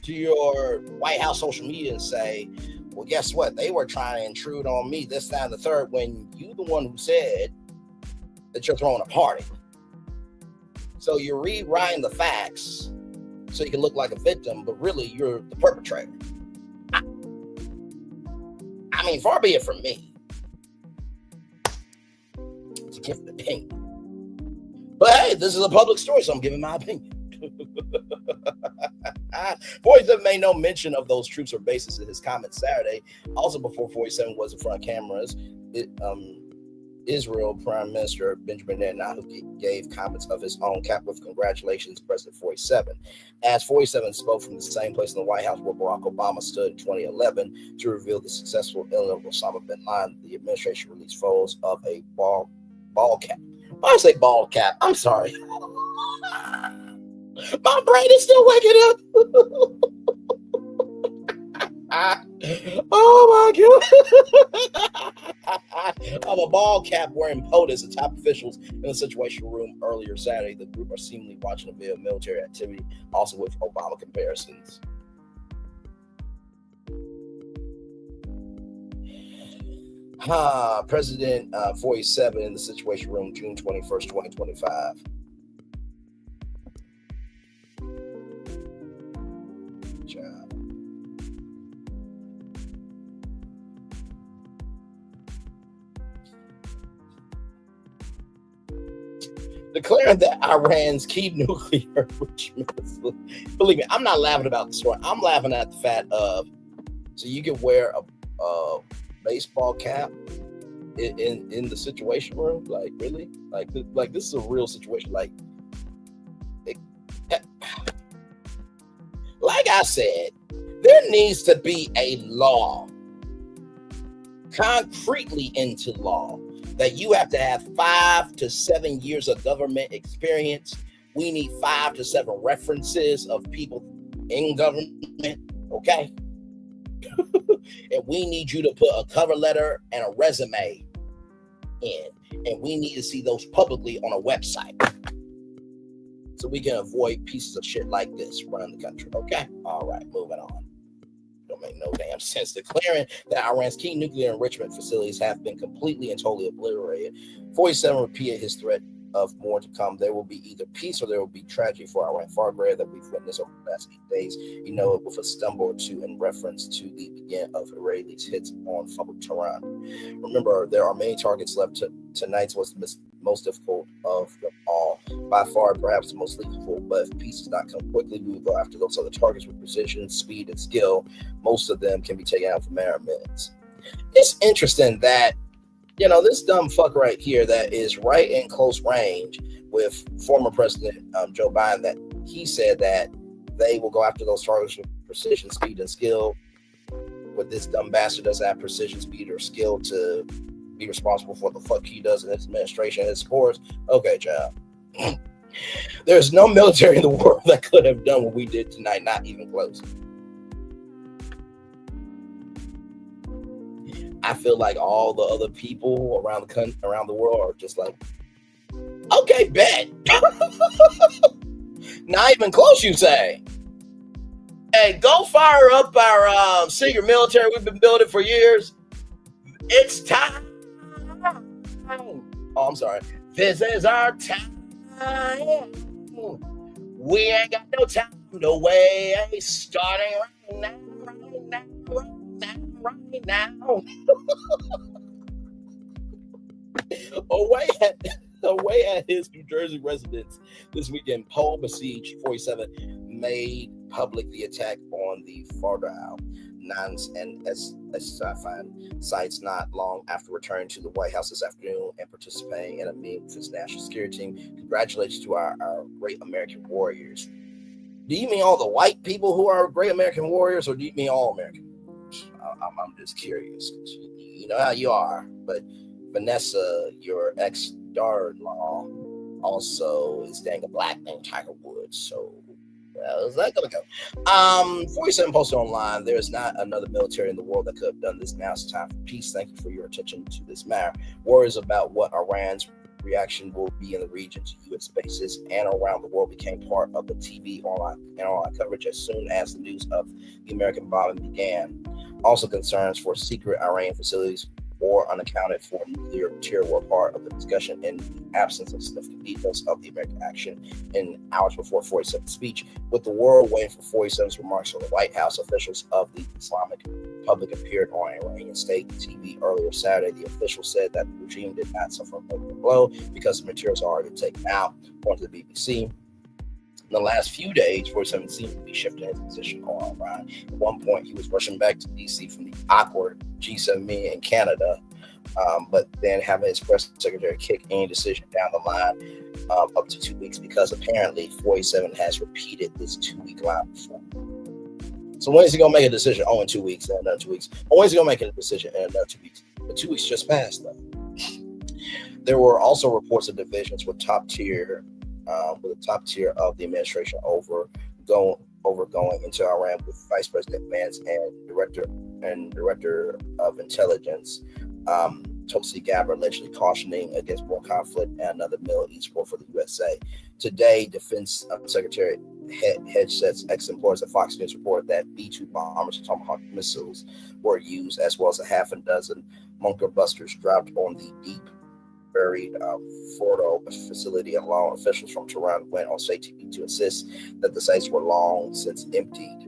to your White House social media and say, well, guess what? They were trying to intrude on me this, that, and the third, when you the one who said that you're throwing a party. So you're rewriting the facts so you can look like a victim, but really you're the perpetrator. I mean, far be it from me to give an opinion. But hey, this is a public story, so I'm giving my opinion. 47 made no mention of those troops or bases in his comments Saturday. Also, before 47 was in front of cameras, Israel Prime Minister Benjamin Netanyahu gave comments of his own, capped with congratulations, President 47. As 47 spoke from the same place in the White House where Barack Obama stood in 2011 to reveal the successful killing of Osama bin Laden, the administration released photos of a ball cap. Why I say ball cap? I'm sorry. My brain is still waking up. Oh my God. Of a ball cap wearing POTUS and top officials in the Situation Room earlier Saturday. The group are seemingly watching a video of military activity, also with Obama comparisons. President 47 in the Situation Room, June 21st, 2025. Declaring that Iran's key nuclear enrichment. Believe me, I'm not laughing about the story. I'm laughing at the fact of, so you can wear a baseball cap in the Situation Room? Like, really? Like this is a real situation. Like I said, there needs to be a law, concretely into law, that you have to have 5 to 7 years of government experience. We need 5 to 7 references of people in government, okay? And we need you to put a cover letter and a resume in. And we need to see those publicly on a website so we can avoid pieces of shit like this running the country. Okay? All right, moving on. Don't make no damn sense. Declaring that Iran's key nuclear enrichment facilities have been completely and totally obliterated. 47 repeated his threat of more to come. There will be either peace or there will be tragedy for Iran. Far greater that we've witnessed over the last 8 days. You know it with a stumble or two in reference to the beginning of Israelis' hits on Tehran. Remember, there are many targets left. Tonight's was the most difficult of them all. By far, perhaps the most lethal. But if peace does not come quickly, we will go after those other targets with precision, speed, and skill. Most of them can be taken out for matter of minutes. It's interesting that this dumb fuck right here that is right in close range with former President Joe Biden, that he said that they will go after those targets with precision, speed, and skill. But this dumb bastard doesn't have precision, speed, or skill to be responsible for the fuck he does in his administration and his sports. Okay, child. There's no military in the world that could have done what we did tonight, not even close. I feel like all the other people around the country, around the world, are just like, okay, bet. Not even close, you say? Hey, go fire up our secret military we've been building for years. It's time. Oh, I'm sorry. This is our time. We ain't got no time to waste. Starting right now. Away at his New Jersey residence this weekend, Paul Besiege 47 made public the attack on the Fardal Nans and sites not long after returning to the White House this afternoon and participating in a meeting with his national security team. Congratulations to our great American warriors. Do you mean all the white people who are great American warriors, or do you mean all American? I'm just curious. You know how you are, but Vanessa, your ex-daughter-in-law, also is dating a black named Tiger Woods. So, how's that gonna go? 47 posted online. There is not another military in the world that could have done this. Now it's time for peace. Thank you for your attention to this matter. Worries about what Iran's reaction will be in the region to U.S. bases and around the world became part of the TV online coverage as soon as the news of the American bombing began. Also, concerns for secret Iranian facilities or unaccounted for nuclear material were part of the discussion in the absence of significant details of the American action in hours before 47's speech. With the world waiting for 47's remarks from the White House, officials of the Islamic Republic appeared on Iranian state TV earlier Saturday. The official said that the regime did not suffer a major blow because the materials are already taken out, according to the BBC. In the last few days, 47 seemed to be shifting his position on Iran. At one point, he was rushing back to D.C. from the awkward G7 meeting in Canada, but then having his press secretary kick any decision down the line up to 2 weeks because apparently 47 has repeated this 2-week line before. So when is he going to make a decision? Oh, in 2 weeks, and another 2 weeks. Oh, when is he going to make a decision? In another 2 weeks. But 2 weeks just passed, though. There were also reports of divisions with the top tier of the administration going into Iran, with Vice President Vance and Director of Intelligence Tulsi Gabbard allegedly cautioning against more conflict and another Middle East war for the USA. Today, Defense Secretary Hegseth's ex-employees at Fox News reported that B-2 bombers and Tomahawk missiles were used, as well as a half a dozen bunker busters dropped on the deep buried Fordo facility. Along officials from Tehran went on state TV to insist that the sites were long since emptied.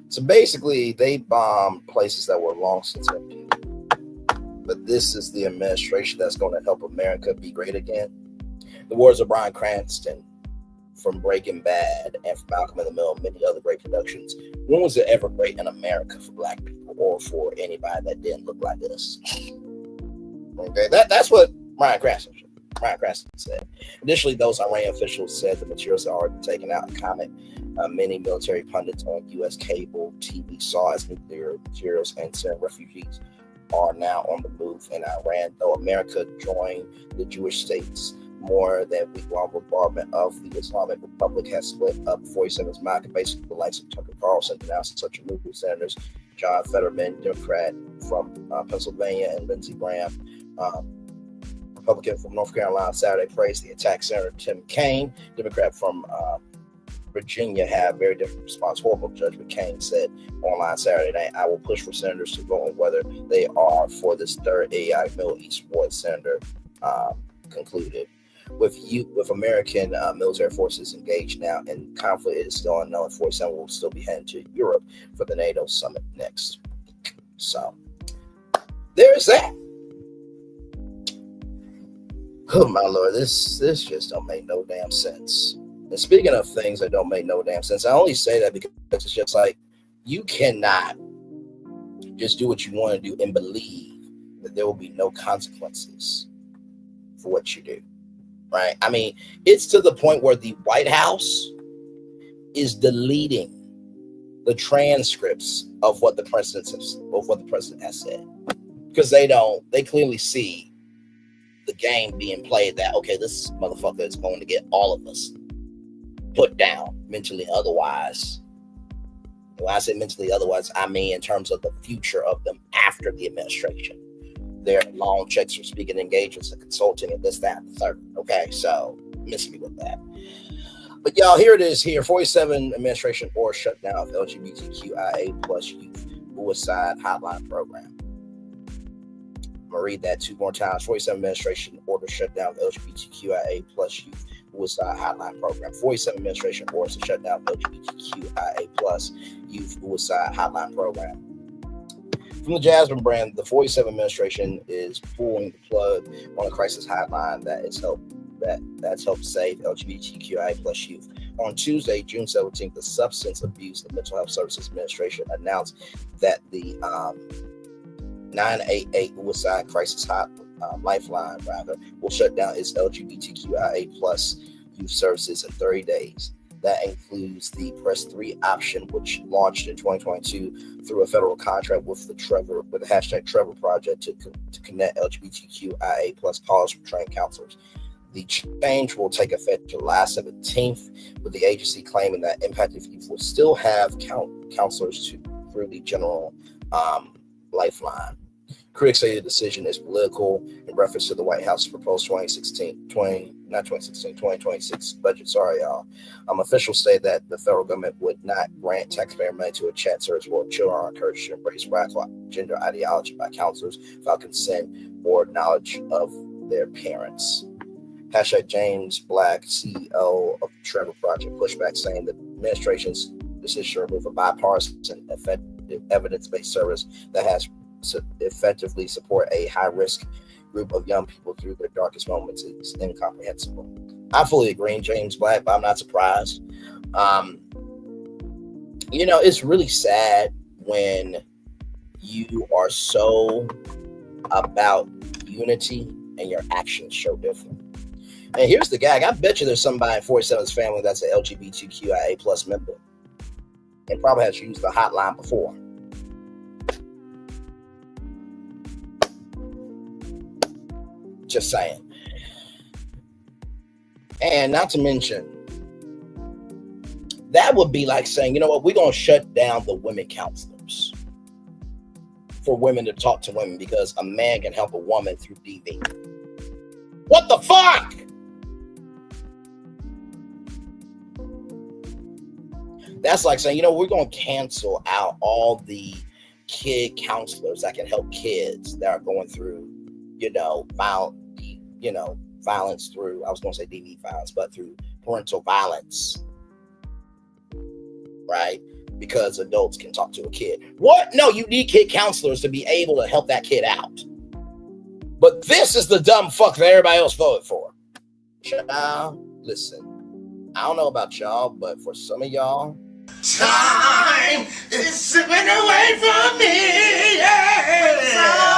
So basically, they bombed places that were long since emptied. But this is the administration that's going to help America be great again. The words of Bryan Cranston from Breaking Bad and from Malcolm in the Middle and many other great productions. When was it ever great in America for black people or for anybody that didn't look like us? Okay, that's what Bryan Cranston said. Additionally, those Iranian officials said the materials are already taken out. A comment many military pundits on U.S. cable TV saw as nuclear materials and Syrian refugees are now on the move in Iran, though America joined the Jewish states. More than week-long bombardment of the Islamic Republic has split up 47's mind, basically the likes of Tucker Carlson announced such a move with Senators John Fetterman, Democrat from Pennsylvania, and Lindsey Graham, Republican from North Carolina Saturday praised the attack. Senator Tim Kaine, Democrat from Virginia, had a very different response. Horrible, Judge McCain said online Saturday night. I will push for senators to vote on whether they are for this third AI Middle East war, the senator concluded. With American military forces engaged now in conflict, it is still unknown. 47 will still be heading to Europe for the NATO summit next week. So there's that. Oh my Lord, this just don't make no damn sense. And speaking of things that don't make no damn sense, I only say that because it's just like you cannot just do what you want to do and believe that there will be no consequences for what you do. Right? I mean, it's to the point where the White House is deleting the transcripts of what the president has said, because they clearly see the game being played that, okay, this motherfucker is going to get all of us put down mentally. Otherwise, when I say mentally otherwise, I mean in terms of the future of them after the administration. Their long checks for speaking engagements and consulting and this, that, and the third. Okay, so miss me with that. But y'all, here it is here. 47 administration or shutdown of LGBTQIA plus youth suicide hotline program. I'm going to read that two more times. 47 administration order shutdown of LGBTQIA plus youth suicide hotline program. 47 administration orders to shut down LGBTQIA plus youth suicide hotline program. From the Jasmine brand, the 47 administration is pulling the plug on a crisis hotline that's helped save LGBTQIA plus youth. On Tuesday, June 17th, the Substance Abuse and Mental Health Services Administration announced that the 988 suicide crisis lifeline will shut down its LGBTQIA plus youth services in 30 days. That includes the Press 3 option, which launched in 2022 through a federal contract with the hashtag Trevor Project to connect LGBTQIA plus college trained counselors. The change will take effect July 17th, with the agency claiming that impacted youth will still have counselors through the general lifeline. Critics say the decision is political in reference to the White House's proposed 2026 budget. Sorry, y'all. Officials say that the federal government would not grant taxpayer money to a chat service where children are encouraged to embrace radical gender ideology by counselors without consent or knowledge of their parents. Hashtag James Black, CEO of the Trevor Project, pushback saying the administration's decision to remove a bipartisan, effective, evidence-based service that has to effectively support a high-risk group of young people through their darkest moments is incomprehensible. I fully agree, James Black, but I'm not surprised. It's really sad when you are so about unity and your actions show different. And here's the gag. I bet you there's somebody in 47's family that's an LGBTQIA plus member and probably has used the hotline before. Just saying. And not to mention, that would be like saying, you know what, we're going to shut down the women counselors for women to talk to women because a man can help a woman through DV. What the fuck? That's like saying, we're going to cancel out all the kid counselors that can help kids that are going through, violence through, I was going to say DV violence, but through parental violence, right? Because adults can talk to a kid. What? No, you need kid counselors to be able to help that kid out. But this is the dumb fuck that everybody else voted for. Child, listen, I don't know about y'all, but for some of y'all, time is slipping away from me. Yeah.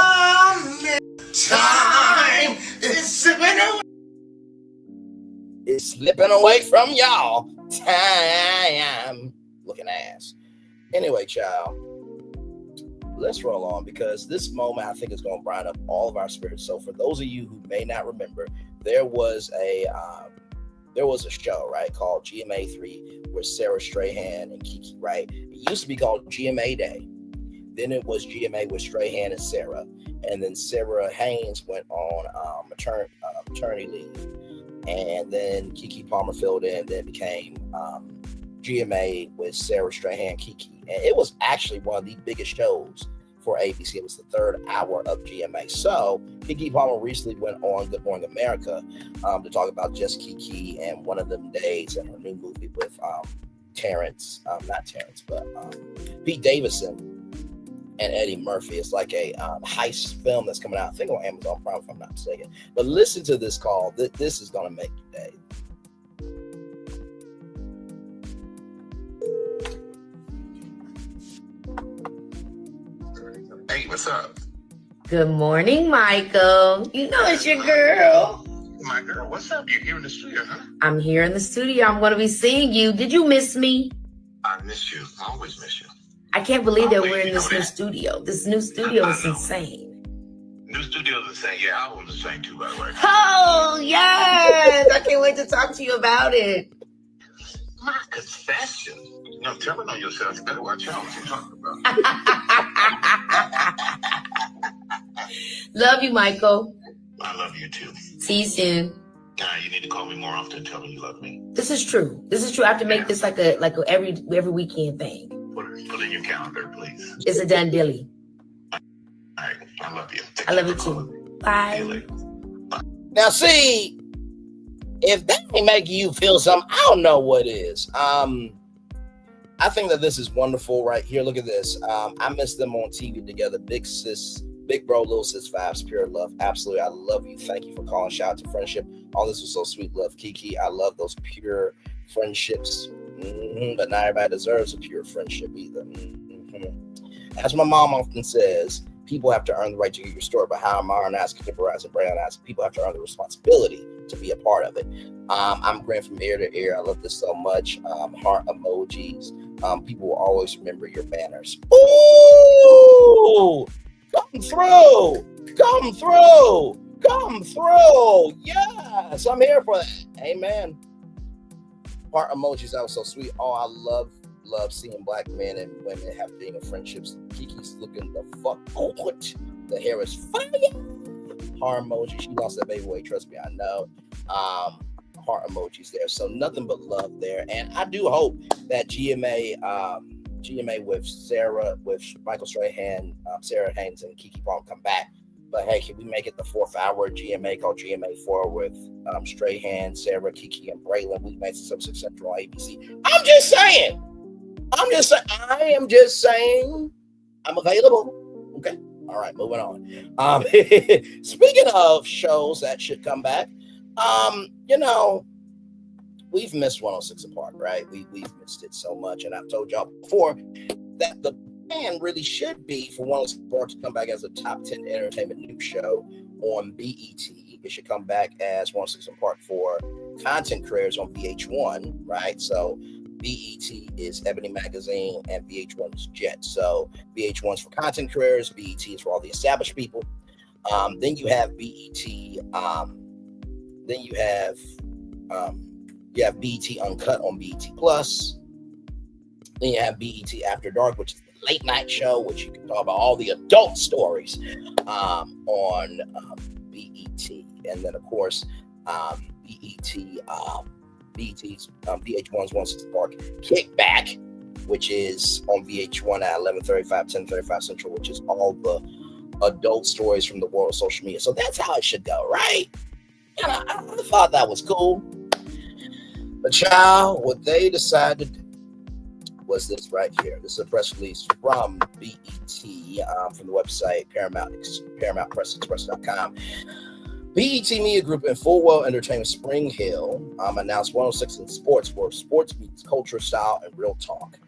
Time is slipping away. It's slipping away from y'all. Time. Looking ass. Anyway, child, let's roll on because this moment I think is going to brighten up all of our spirits. So for those of you who may not remember, there was a show, right, called GMA3 with Sarah Strahan and Keke, right? It used to be called GMA Day. Then it was GMA with Strahan and Sarah. And then Sarah Haynes went on maternity leave. And then Keke Palmer filled in, then became GMA with Sarah Strahan, Keke. And it was actually one of the biggest shows for ABC. It was the third hour of GMA. So Keke Palmer recently went on Good Morning America to talk about just Keke and one of them days in her new movie with Pete Davidson and Eddie Murphy. It's like a heist film that's coming out, I think on Amazon Prime, if I'm not mistaken. But listen to this call. This is going to make your day. Hey, what's up? Good morning, Michael. You know it's your girl. My girl, what's up? You're here in the studio, huh? I'm here in the studio. I'm going to be seeing you. Did you miss me? I miss you. I always miss you. I can't believe that we're in this new studio. This new studio is insane. New studio is insane. Yeah, I was insane too, by the way. Oh, yes. I can't wait to talk to you about it. My confession. You know, telling on yourself, you better watch out what you're talking about. Love you, Michael. I love you too. See you soon. You need to call me more often and tell me you love me. This is true. I have to make this like a every weekend thing. Put in your calendar, please. It's a done dilly. All right. I love you. I love you too. Bye. Now, see, if that ain't making you feel something, I don't know what is. I think that this is wonderful right here. Look at this. I miss them on TV together. Big sis, big bro, little sis vibes, pure love. Absolutely. I love you. Thank you for calling. Shout out to friendship. All this was so sweet. Love, Keke. I love those pure friendships. But not everybody deserves a pure friendship either. As my mom often says, people have to earn the right to hear your story, but how Amara and Ask, Contemporary and Brown Ask, people have to earn the responsibility to be a part of it. I'm grinning from ear to ear. I love this so much. Heart emojis. People will always remember your banners. Ooh! Come through! Come through! Come through! Yes! I'm here for that. Amen. Heart emojis, that was so sweet. Oh, I love seeing black men and women have being friendships. Kiki's looking the fuck good. The hair is fire. Heart emoji. She lost that baby weight. Trust me, I know. Heart emojis there. So nothing but love there. And I do hope that GMA with Sarah, with Michael Strahan, Sarah Haynes, and Keke Palmer come back. But hey, can we make it the fourth hour GMA called GMA4 with Strahan, Sarah, Keke, and Braylon? We made some success Central on ABC. I'm just saying. I am just saying. I'm available. Okay. All right. Moving on. Speaking of shows that should come back, we've missed 106 Apart, right? We've missed it so much, and I've told y'all before that the plan really should be for 106 Apart to come back as a top 10 entertainment news show on BET. It should come back as 106 Apart for content creators on VH1, right? So BET is Ebony Magazine and VH1 is Jet. So VH1 is for content creators, BET is for all the established people. Then you have BET. Then you have BET Uncut on BET Plus. Then you have BET After Dark, which is the late night show, which you can talk about all the adult stories on BET. And then of course BET's VH1's 106 Park Kickback, which is on VH1 at 11:35, 10:35 Central, which is all the adult stories from the world of social media. So that's how it should go, right? And I thought that was cool. But child, what they decided to do was this right here. This is a press release from BET, from the website ParamountPressExpress.com. BET Media Group and Fullwell Entertainment Spring Hill announced 106 in Sports, where sports meets culture, style, and real talk.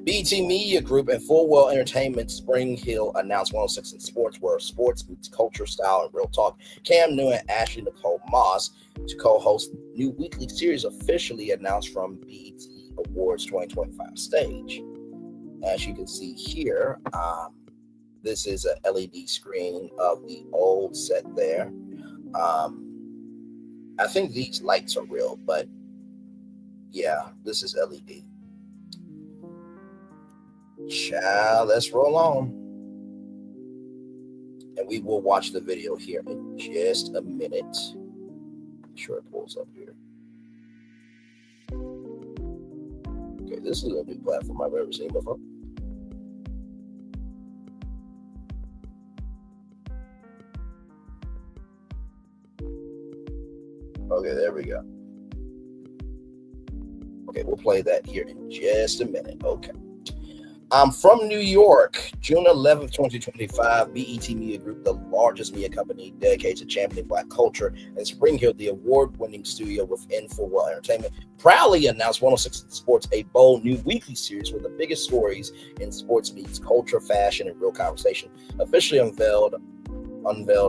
BET Media Group and Fullwell Entertainment Spring Hill announced 106 in Sports, where sports meets culture, style, and real talk. Cam Newton and Ashley Nicole Moss to co-host new weekly series officially announced from BET Awards 2025 stage. As you can see here, this is an LED screen of the old set there. I think these lights are real, but yeah, this is LED. Child, let's roll on. And we will watch the video here in just a minute. Make sure it pulls up here. Okay, this is a new platform I've ever seen before. Okay, there we go. Okay, we'll play that here in just a minute. Okay. I'm from New York, June 11th, 2025. BET Media Group, the largest media company dedicated to championing Black culture, and Spring Hill, the award-winning studio within For Well Entertainment, proudly announced 106 Sports, a bold new weekly series where the biggest stories in sports meets culture, fashion, and real conversation. Officially unveiled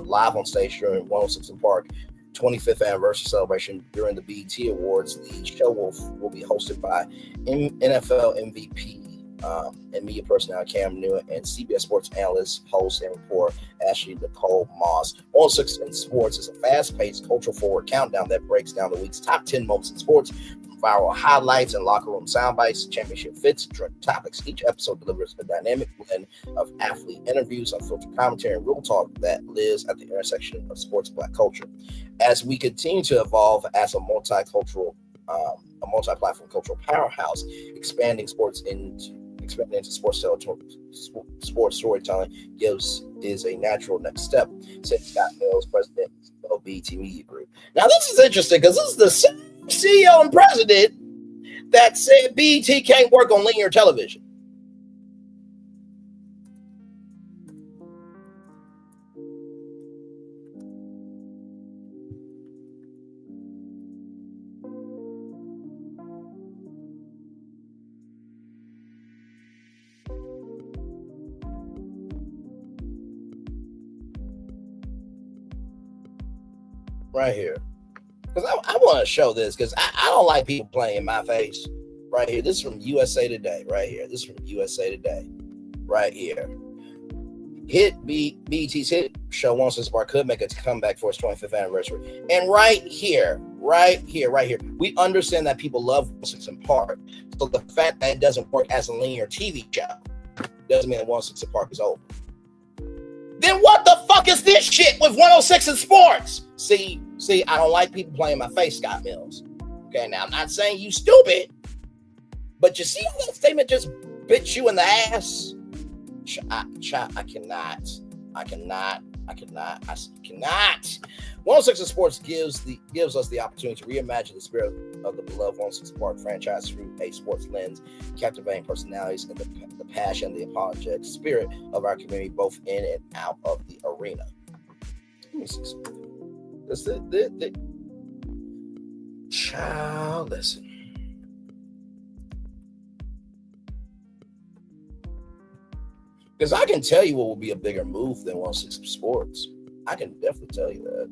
live on stage during 106 & Park 25th anniversary celebration during the BET Awards. The show will be hosted by NFL MVP and media personality Cam Newton and CBS Sports analyst, host, and reporter Ashley Nicole Moss. 106 Sports is a fast-paced, cultural-forward countdown that breaks down the week's top 10 moments in sports, from viral highlights and locker room soundbites, championship fits, direct topics. Each episode delivers a dynamic blend of athlete interviews, unfiltered commentary, and real talk that lives at the intersection of sports and Black culture. As we continue to evolve as a multi-platform cultural powerhouse, expanding into sports storytelling is a natural next step, said Scott Mills, president of BET Media Group. Now, this is interesting because this is the same CEO and president that said BET can't work on linear television. Right here, because I want to show this because I don't like people playing in my face. Right here, this is from USA Today. Right here, this is from USA Today. Right here, BET's hit show 106 Bar could make a comeback for its 25th anniversary. And right here, we understand that people love 106 Park. So the fact that it doesn't work as a linear TV show doesn't mean that 106 Park is over. Then what the fuck is this shit with 106 and Sports? See, I don't like people playing my face, Scott Mills. Okay, now I'm not saying you stupid, but you see how that statement just bit you in the ass? I cannot. 106 Sports gives us the opportunity to reimagine the spirit of the beloved 106 Park franchise through a sports lens, captivating personalities and the passion, the apologetic spirit of our community, both in and out of the arena. Let me see something. Child, listen. Because I can tell you what will be a bigger move than 106 Sports. I can definitely tell you that.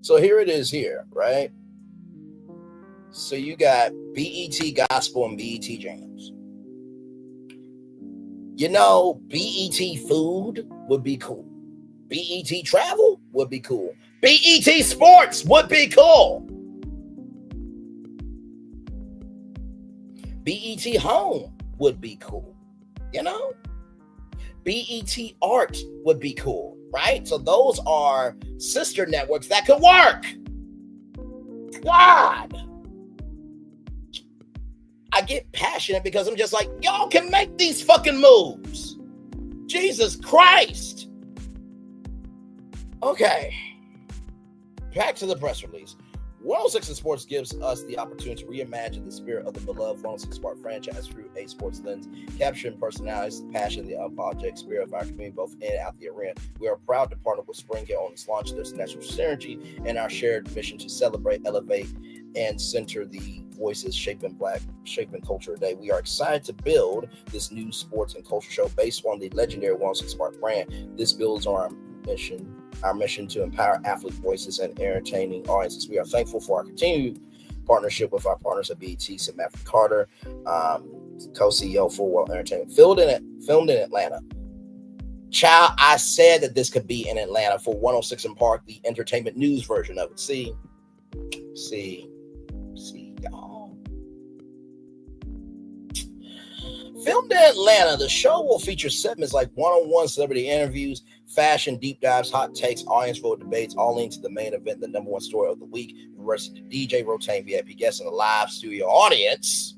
So here it is here, right? So you got BET Gospel and BET Jams. You know, BET Food would be cool. BET Travel would be cool. BET Sports would be cool. BET Home would be cool. You know? BET Art would be cool, right? So those are sister networks that could work. God. I get passionate because I'm just like, y'all can make these fucking moves. Jesus Christ. Okay. Back to the press release. 106 Sports gives us the opportunity to reimagine the spirit of the beloved 106 Park franchise through a sports lens, capturing personalities, the passion, the unapologetic spirit of our community, both in and out the arena. We are proud to partner with Spring Hill on this launch. There's natural synergy and our shared mission to celebrate, elevate, and center the voices shaping culture today. We are excited to build this new sports and culture show based on the legendary 106 Park brand. This builds on our mission to empower athlete voices and entertaining audiences. We are thankful for our continued partnership with our partners at BET, Samantha Carter, co-CEO for For Well Entertainment, filmed in Atlanta. Child, I said that this could be in Atlanta for 106 and Park, the entertainment news version of it. See, y'all. Filmed in Atlanta, the show will feature segments like one-on-one celebrity interviews, fashion deep dives, hot takes, audience vote debates, all leading to the main event, the number one story of the week, versus the DJ, rotating VIP guests, and a live studio audience.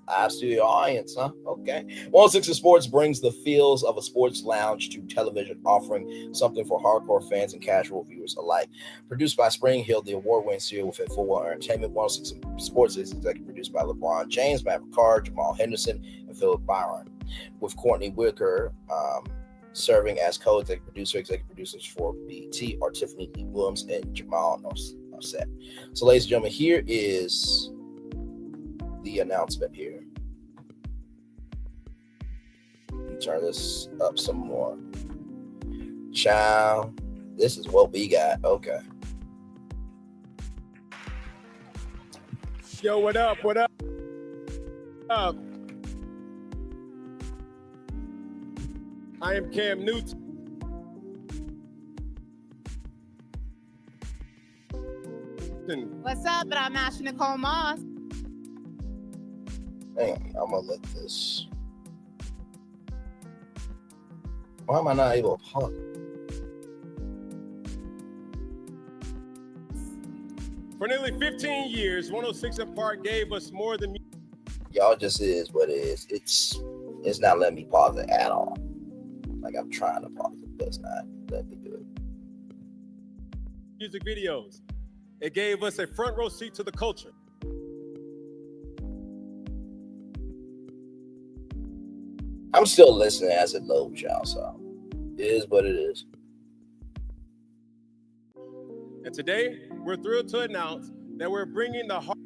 Live studio audience, huh? Okay. 106 in Sports brings the feels of a sports lounge to television, offering something for hardcore fans and casual viewers alike. Produced by Spring Hill, the award-winning studio within football entertainment, 106 in Sports is executive produced by LeBron James, Matt Ricard, Jamal Henderson, and Philip Byron, with Courtney Wicker serving as co-executive producer. Executive producers for BT are Tiffany Lee Williams and Jamal Nosset. So, ladies and gentlemen, here is the announcement here. Let me turn this up some more. Child, this is what we got. Okay. Yo, what up? What up? I am Cam Newton. What's up? But I'm Ashley Nicole Moss. Hang on, I'm gonna let this. Why am I not able to pause? For nearly 15 years, 106 and Park gave us more than. Y'all just is what it is. It's not letting me pause it at all. Like I'm trying to pause it, but it's not letting me do it. Music videos. It gave us a front row seat to the culture. I'm still listening as it loads, y'all, so it is what it is. And today, we're thrilled to announce that we're bringing the heart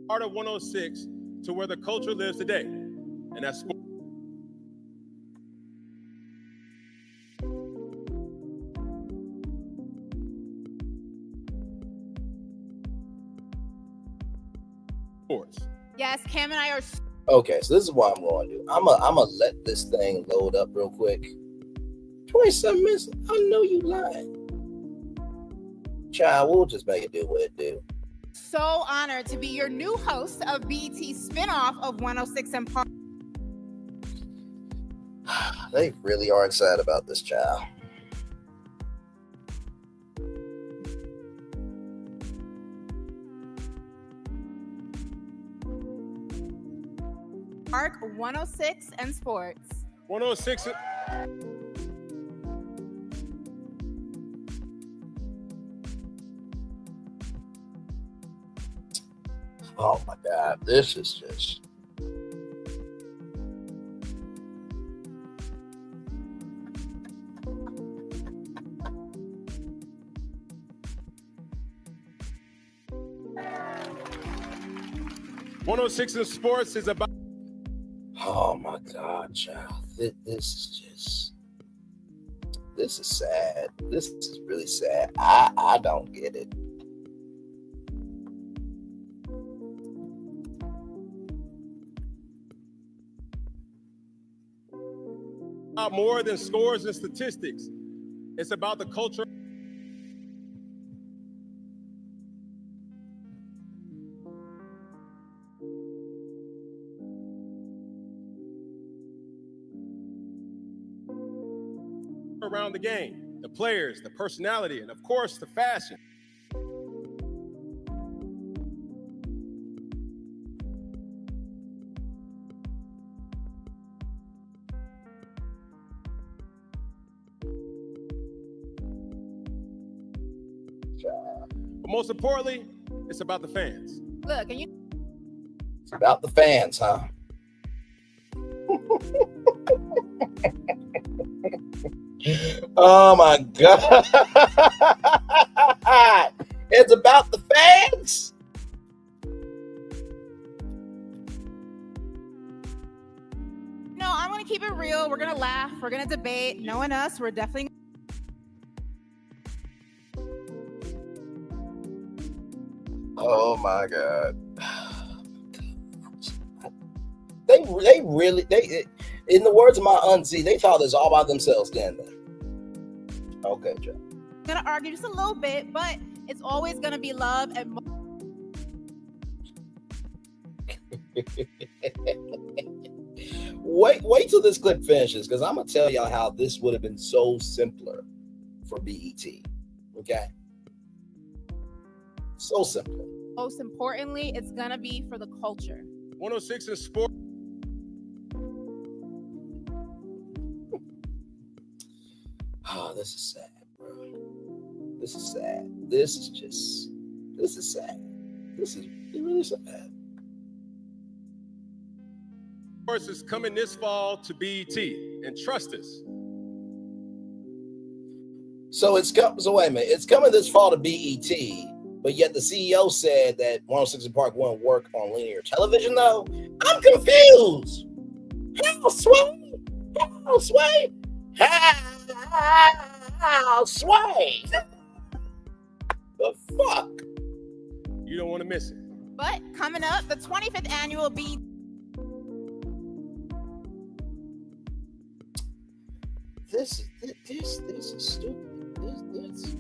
of 106 to where the culture lives today, and that's sports. Yes, Cam and I are. Okay, so this is what I'm going to do. I'm gonna let this thing load up real quick. 27 minutes. I know you lying. Child, we'll just make it do what it do. So honored to be your new host of BET's spinoff of 106 and Park. They really are excited about this, child. Park 106 and Sports. 106. Oh my God, this is just. "106 in Sports" is about. Oh my God, child. This is just. This is sad. This is really sad. I don't get it. More than scores and statistics. It's about the culture. Around the game, the players, the personality, and of course, the fashion. But most importantly, it's about the fans. Look, and you. It's about the fans, huh? Oh my God. It's about the fans. No, I'm going to keep it real. We're going to laugh. We're going to debate. Knowing us, we're definitely. my God. They really, in the words of my auntie, they thought this all by themselves, didn't they? Okay, Joe. I'm gonna argue just a little bit, but it's always gonna be love and. Wait till this clip finishes, because I'm gonna tell y'all how this would have been so simpler for BET. Okay, so simple. Most importantly, it's gonna be for the culture. 106 in sport. Oh, this is sad, bro. This is sad. This is sad. This is really sad. Course is coming this fall to BET, and trust us. So wait a minute. It's coming this fall to BET, but yet the CEO said that 106 in Park won't work on linear television, though. I'm confused. How, Sway? How, Sway? How, Sway? The fuck? You don't want to miss it. But coming up, the 25th annual BET. This is stupid. This.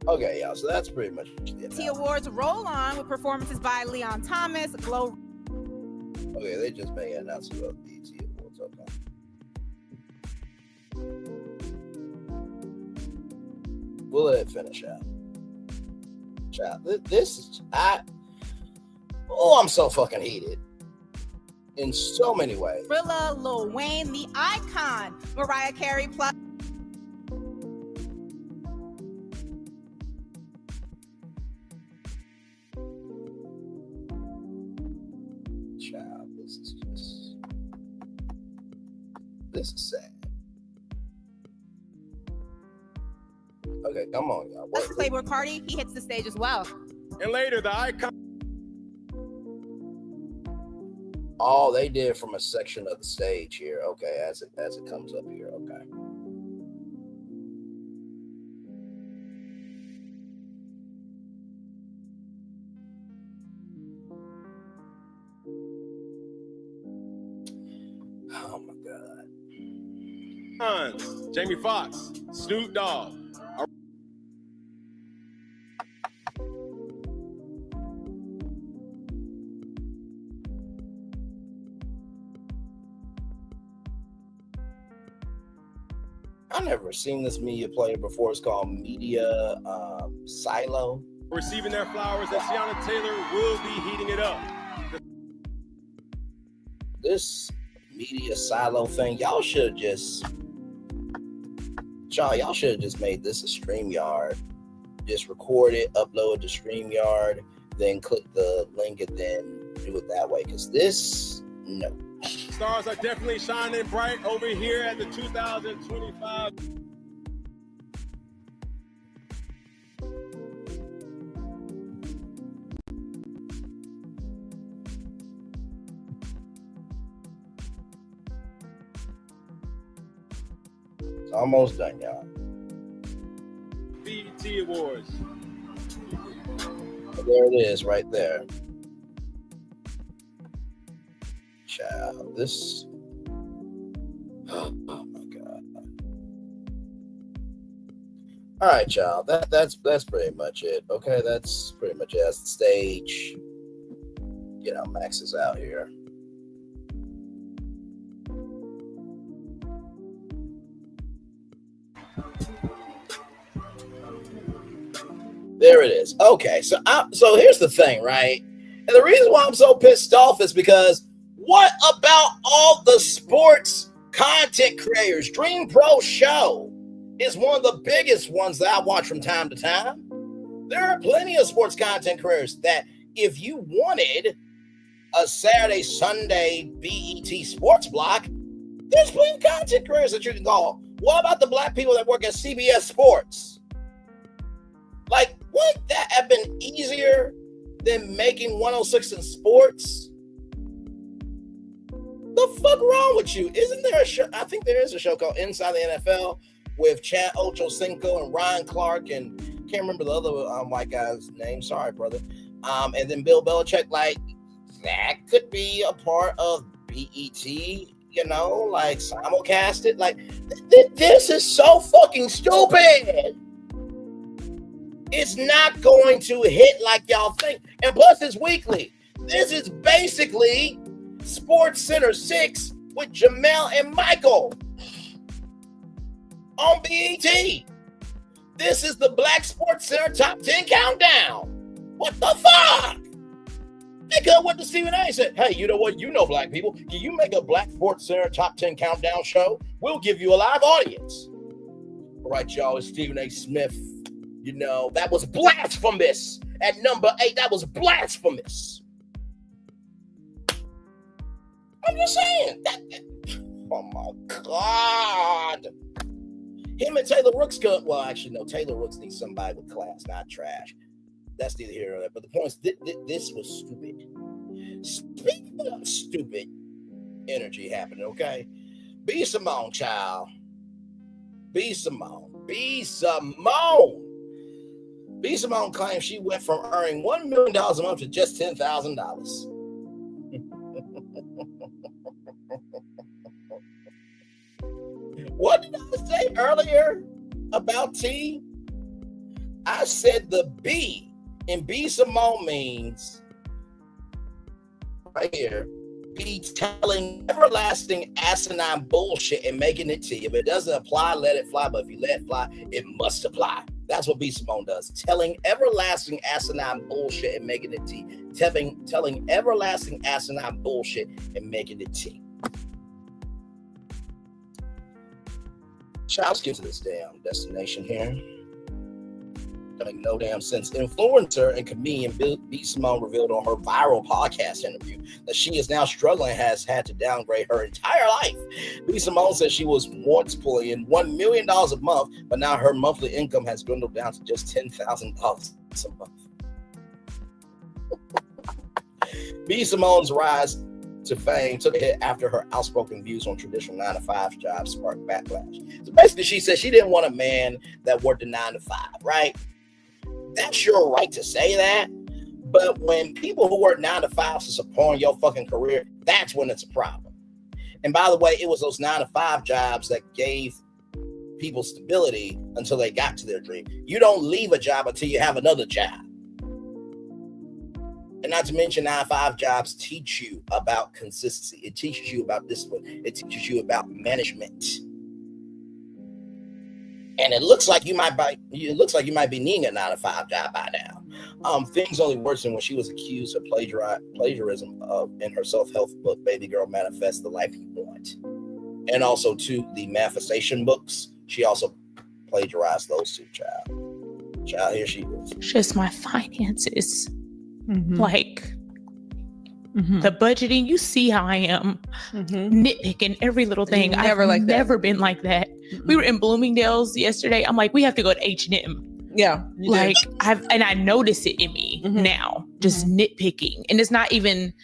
Okay, y'all. So that's pretty much it. T.E.A. Awards roll on with performances by Leon Thomas, Glow. Okay, they just made an announcement about the T.E.A. Awards. Okay. We'll let it finish out. I'm so fucking heated in so many ways. Thriller, Lil Wayne, the icon, Mariah Carey plus. Child, this is sad. Okay, come on, y'all. Let's Playboy Cardi. He hits the stage as well. And later, the icon. Oh, they did from a section of the stage here. Okay, as it comes up here. Okay. Oh my God. Jamie Foxx, Snoop Dogg. I've never seen this media player before. It's called Media Silo. Receiving their flowers, that Tiana Taylor will be heating it up. This Media Silo thing, y'all should have just made this a StreamYard. Just record it, upload it to StreamYard, then click the link and then do it that way. Because this, no. Stars are definitely shining bright over here at the 2025. It's almost done, y'all. BET Awards. There it is, right there. Child, this. Oh my God. All right, child. That's pretty much it. Okay, that's pretty much it. That's the stage. Max is out here. There it is. Okay, so here's the thing, right? And the reason why I'm so pissed off is because what about all the sports content creators? Dream Pro Show is one of the biggest ones that I watch from time to time. There are plenty of sports content creators that if you wanted a Saturday, Sunday BET sports block, there's plenty of content creators that you can call. What about the black people that work at CBS Sports? Like, wouldn't that have been easier than making 106 in sports? the fuck wrong with you? Isn't there a show? I think there is a show called Inside the NFL with Chad Ochocinco and Ryan Clark and can't remember the other white guy's name. Sorry, brother. And then Bill Belichick, like that could be a part of BET, you know, like simulcast it. Like this is so fucking stupid. It's not going to hit like y'all think. And plus, it's weekly. This is basically Sports Center 6 with Jamel and Michael on BET. This is the Black Sports Center Top 10 Countdown. What the fuck? They could have went to Stephen A and said, hey, you know what? You know black people. Can you make a Black Sports Center Top 10 Countdown show? We'll give you a live audience. All right, y'all, it's Stephen A. Smith. You know, that was blasphemous. At number 8, that was blasphemous. I'm just saying. Oh, my God. Him and Taylor Rooks could, well, actually, no, Taylor Rooks needs somebody with class, not trash. That's neither here nor there. But the point is, this was stupid. Speaking of stupid energy happening, okay? B. Simone, child. B. Simone. B. Simone. B. Simone claims she went from earning $1 million a month to just $10,000. What did I say earlier about T? I said the B in B. Simone means right here, be telling everlasting asinine bullshit and making it T. If it doesn't apply, let it fly. But if you let it fly, it must apply. That's what B. Simone does. Telling everlasting asinine bullshit and making it T. Telling everlasting asinine bullshit and making it T. Let's get to this damn destination here. Doesn't make no damn sense. Influencer and comedian B. Simone revealed on her viral podcast interview that she is now struggling and has had to downgrade her entire life. B. Simone says she was once pulling in $1 million a month, but now her monthly income has dwindled down to just $10,000 a month. B. Simone's rise to fame took a hit after her outspoken views on traditional 9-to-5 jobs sparked backlash. So basically, she said she didn't want a man that worked a 9-to-5, right? That's your right to say that. But when people who work 9-to-5s are supporting your fucking career, that's when it's a problem. And by the way, it was those 9-to-5 jobs that gave people stability until they got to their dream. You don't leave a job until you have another job. And not to mention 9-to-5 jobs teach you about consistency. It teaches you about discipline. It teaches you about management. And it looks like you might be needing a 9-to-5 job by now. Things only worsened when she was accused of plagiarism in her self-help book, Baby Girl Manifest the Life You Want. And also, too, the manifestation books. She also plagiarized those two, child. Here she is. Just my finances. Like the budgeting, you see how I am nitpicking every little thing. I've never been like that. We were in Bloomingdale's yesterday. I'm like, we have to go to H&M. Yeah, like I notice it in me now, just nitpicking, and it's not even.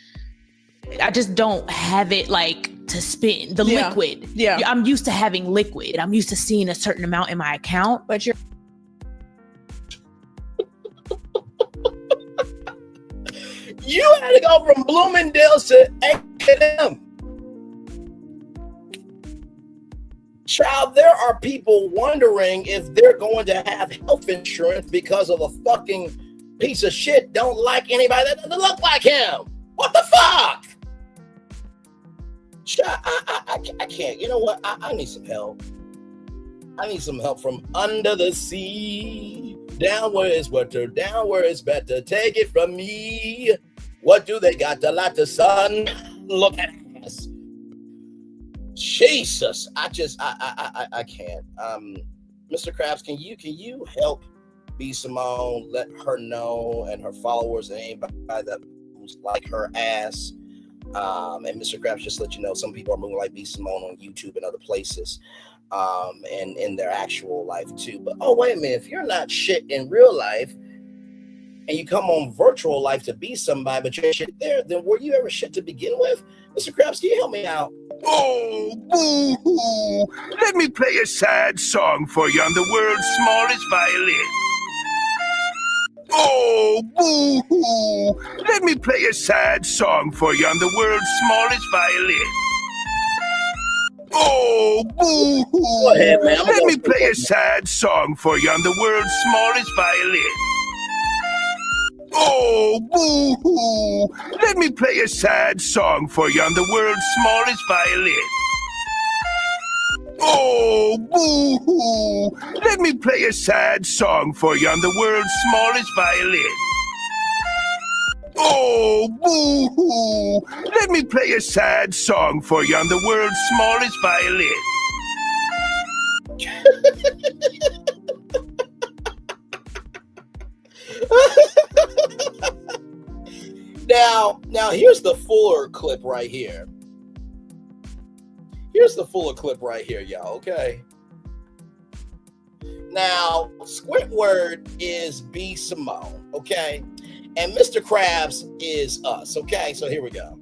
I just don't have it like to spend the liquid. Yeah, I'm used to having liquid. I'm used to seeing a certain amount in my account, but you're. You had to go from Bloomingdale's to H&M. Child, there are people wondering if they're going to have health insurance because of a fucking piece of shit don't like anybody that doesn't look like him. What the fuck? Child, I can't. You know what? I need some help. I need some help from under the sea. Down where it's wetter, down where it's better. Take it from me. What do they got to light the sun? Look at us. Jesus, I can't. Mr. Krabs, can you help B. Simone, let her know and her followers and anybody that who's like her ass. And Mr. Krabs, just let you know, some people are moving like B. Simone on YouTube and other places. And in their actual life too. But oh, wait a minute, if you're not shit in real life, and you come on virtual life to be somebody, but you ain't shit there, then were you ever shit to begin with? Mr. Krabs, can you help me out? Oh, boo-hoo. Let me play a sad song for you on the world's smallest violin. Oh, boo-hoo. Let me play a sad song for you on the world's smallest violin. Oh, boo-hoo. Go ahead, man. Let me play a sad song for you on the world's smallest violin. Oh, boo-hoo. Let me play a sad song for you on the world's smallest violin. Oh, boo-hoo. Let me play a sad song for you on the world's smallest violin. Oh, boo-hoo. Let me play a sad song for you on the world's smallest violin. Now here's the fuller clip right here. Here's the fuller clip right here, y'all, okay? Now, Squidward is B. Simone, okay? And Mr. Krabs is us, okay? So here we go.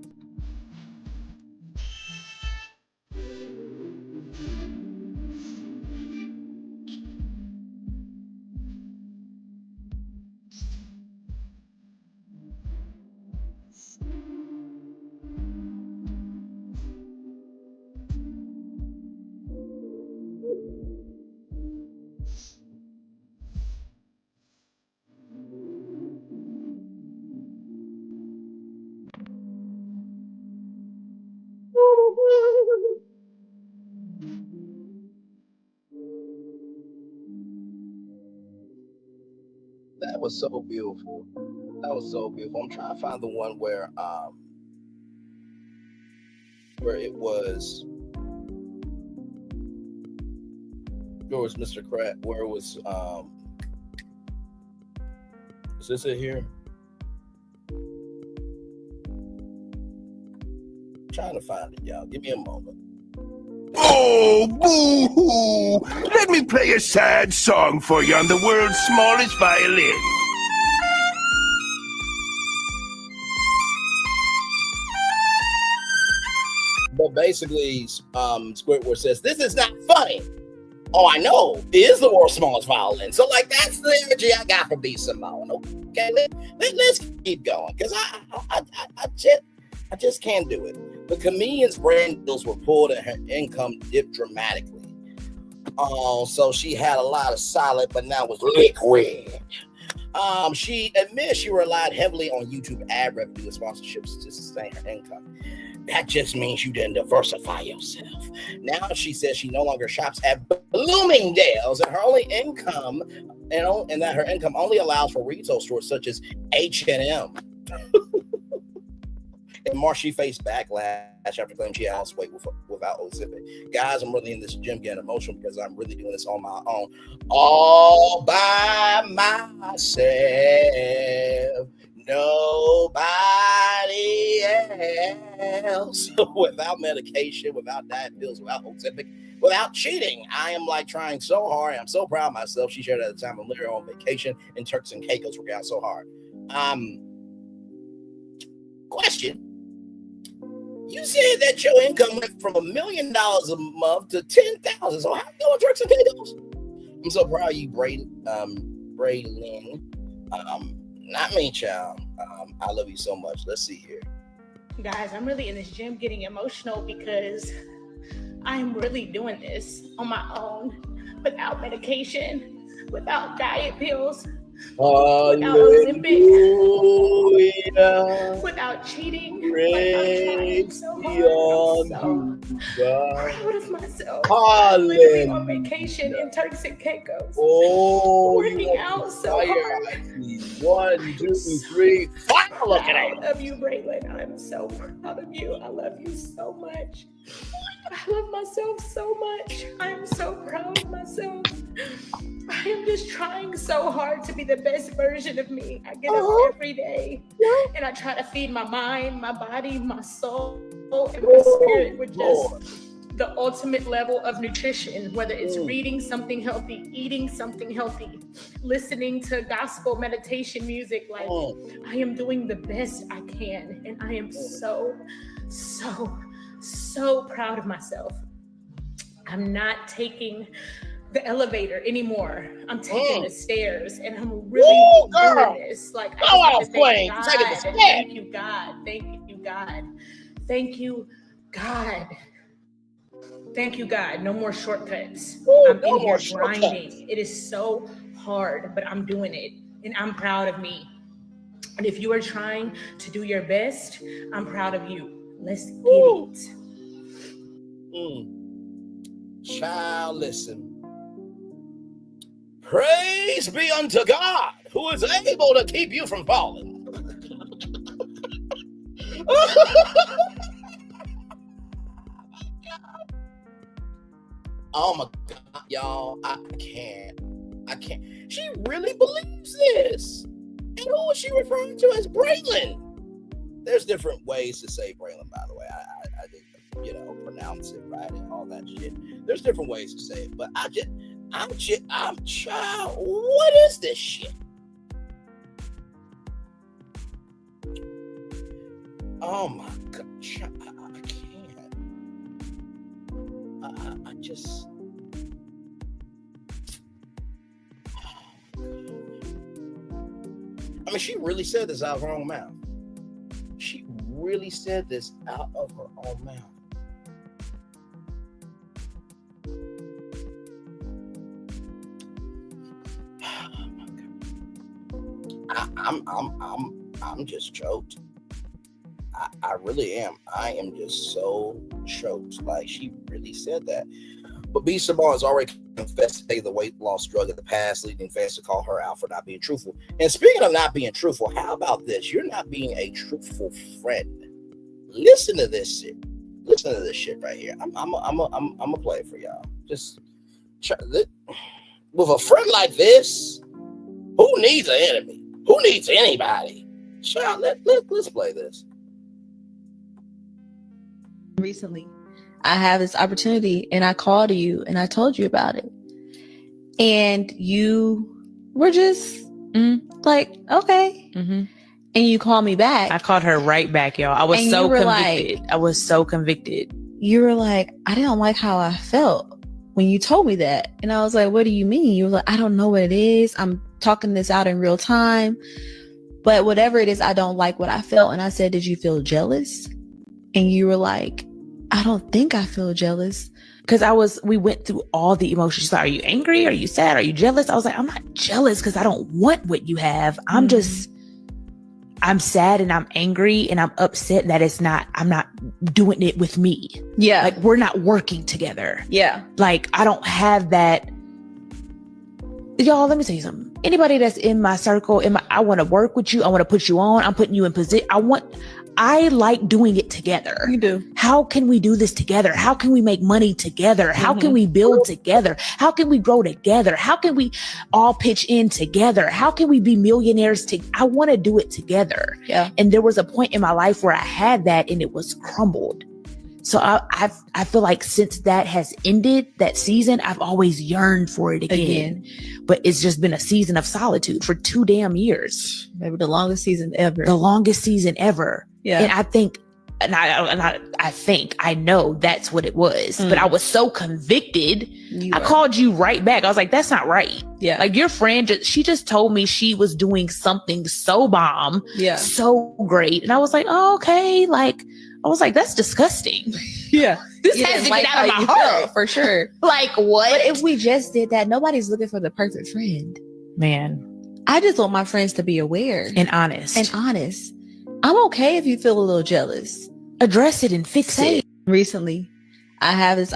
That was so beautiful. That was so beautiful. I'm trying to find the one where it was Mr. Crab, where it was is this it here? I'm trying to find it, y'all. Give me a moment. Oh, boo-hoo. Let me play a sad song for you on the world's smallest violin. But basically, Squidward says, this is not funny. Oh, I know. It is the world's smallest violin. So, like, that's the energy I got from B. Simone. Okay, let's keep going. Because I just can't do it. The comedian's brand deals were pulled and her income dipped dramatically. So she had a lot of solid, but now was liquid. She admits she relied heavily on YouTube ad revenue and sponsorships to sustain her income. That just means you didn't diversify yourself. Now she says she no longer shops at Bloomingdale's, and her only income, and that her income only allows for retail stores such as H&M. In March, she faced backlash after claiming she lost weight without Ozempic. Guys, I'm really in this gym getting emotional because I'm really doing this on my own, all by myself. Nobody else. Without medication, without diet pills, without Ozempic, without cheating. I am like trying so hard. I'm so proud of myself. She shared at the time I'm literally on vacation in Turks and Caicos, working out so hard. Question. You said that your income went from $1 million a month to 10,000. So how you doing, Turks and Caicos? I'm so proud of you, Braylon. Not me, child. I love you so much. Let's see here. Guys, I'm really in this gym getting emotional because I'm really doing this on my own, without medication, without diet pills, without Ozempic, without cheating. Like, I'm trying so hard. I'm so proud of myself. I'm living on vacation in Turks and Caicos. Working out so hard. 1, 2, 3, 4. Look at I love you, Braylon. I'm so proud of you. I love you so much. I love myself so much. I'm so proud of myself. I am just trying so hard to be the best version of me. I get up every day and I try to feed my mind, my body, my soul, and my spirit with just the ultimate level of nutrition, whether it's reading something healthy, eating something healthy, listening to gospel meditation music. Like, I am doing the best I can. And I am so proud of myself. I'm not taking the elevator anymore. I'm taking the stairs, and I'm really doing this. Like, I just thank God. Thank you, God. Thank you, God. Thank you, God. Thank you, God. No more shortcuts. I'm in here grinding. It is so hard, but I'm doing it, and I'm proud of me. And if you are trying to do your best, I'm proud of you. Let's get it. Child, listen. Praise be unto God, who is able to keep you from falling. Oh my God, y'all, I can't. She really believes this. And who is she referring to as Braylon? There's different ways to say Braylon, by the way. I didn't, pronounce it right and all that shit. There's different ways to say it, but I'm child. What is this shit? Oh my God, child, I can't. I just. I mean, she really said this out of her own mouth. She really said this out of her own mouth. I'm just choked. I really am. I am just so choked. Like, she really said that. But B. Simone has already confessed to taking the weight loss drug in the past, leading fans to call her out for not being truthful. And speaking of not being truthful, how about this? You're not being a truthful friend. Listen to this shit. Listen to this shit right here. I'm gonna play it for y'all. Just with a friend like this, who needs an enemy? Who needs anybody? Child, let's play this. Recently, I have this opportunity, and I called you and I told you about it, and you were just like, okay. And you called me back. I called her right back, y'all. I was so convicted. I was so convicted. You were like, I didn't like how I felt when you told me that. And I was like, what do you mean? You were like, I don't know what it is. I'm talking this out in real time. But whatever it is, I don't like what I felt. And I said, did you feel jealous? And you were like, I don't think I feel jealous. Because we went through all the emotions. Like, are you angry? Are you sad? Are you jealous? I was like, I'm not jealous because I don't want what you have. I'm sad and I'm angry and I'm upset that I'm not doing it with me. Yeah. Like, we're not working together. Yeah. Like, I don't have that. Y'all, let me tell you something. Anybody that's in my circle, I want to work with you. I want to put you on. I'm putting you in position. I like doing it together. You do. How can we do this together? How can we make money together? How can we build together? How can we grow together? How can we all pitch in together? How can we be millionaires? I want to do it together. Yeah. And there was a point in my life where I had that and it was crumbled. So I feel like since that has ended, that season, I've always yearned for it again. But it's just been a season of solitude for 2 damn years. Maybe the longest season ever. The longest season ever. Yeah. And I think, I know that's what it was. But I was so convicted. I called you right back. I was like, that's not right. Yeah. Like, your friend, she just told me she was doing something so bomb. Yeah. So great. And I was like, oh, okay. Like, I was like, that's disgusting. Yeah. This has to get out of my heart. For sure. Like, what? But if we just did that, nobody's looking for the perfect friend. Man. I just want my friends to be aware. And honest. I'm okay if you feel a little jealous. Address it and fix it. Recently, I have this.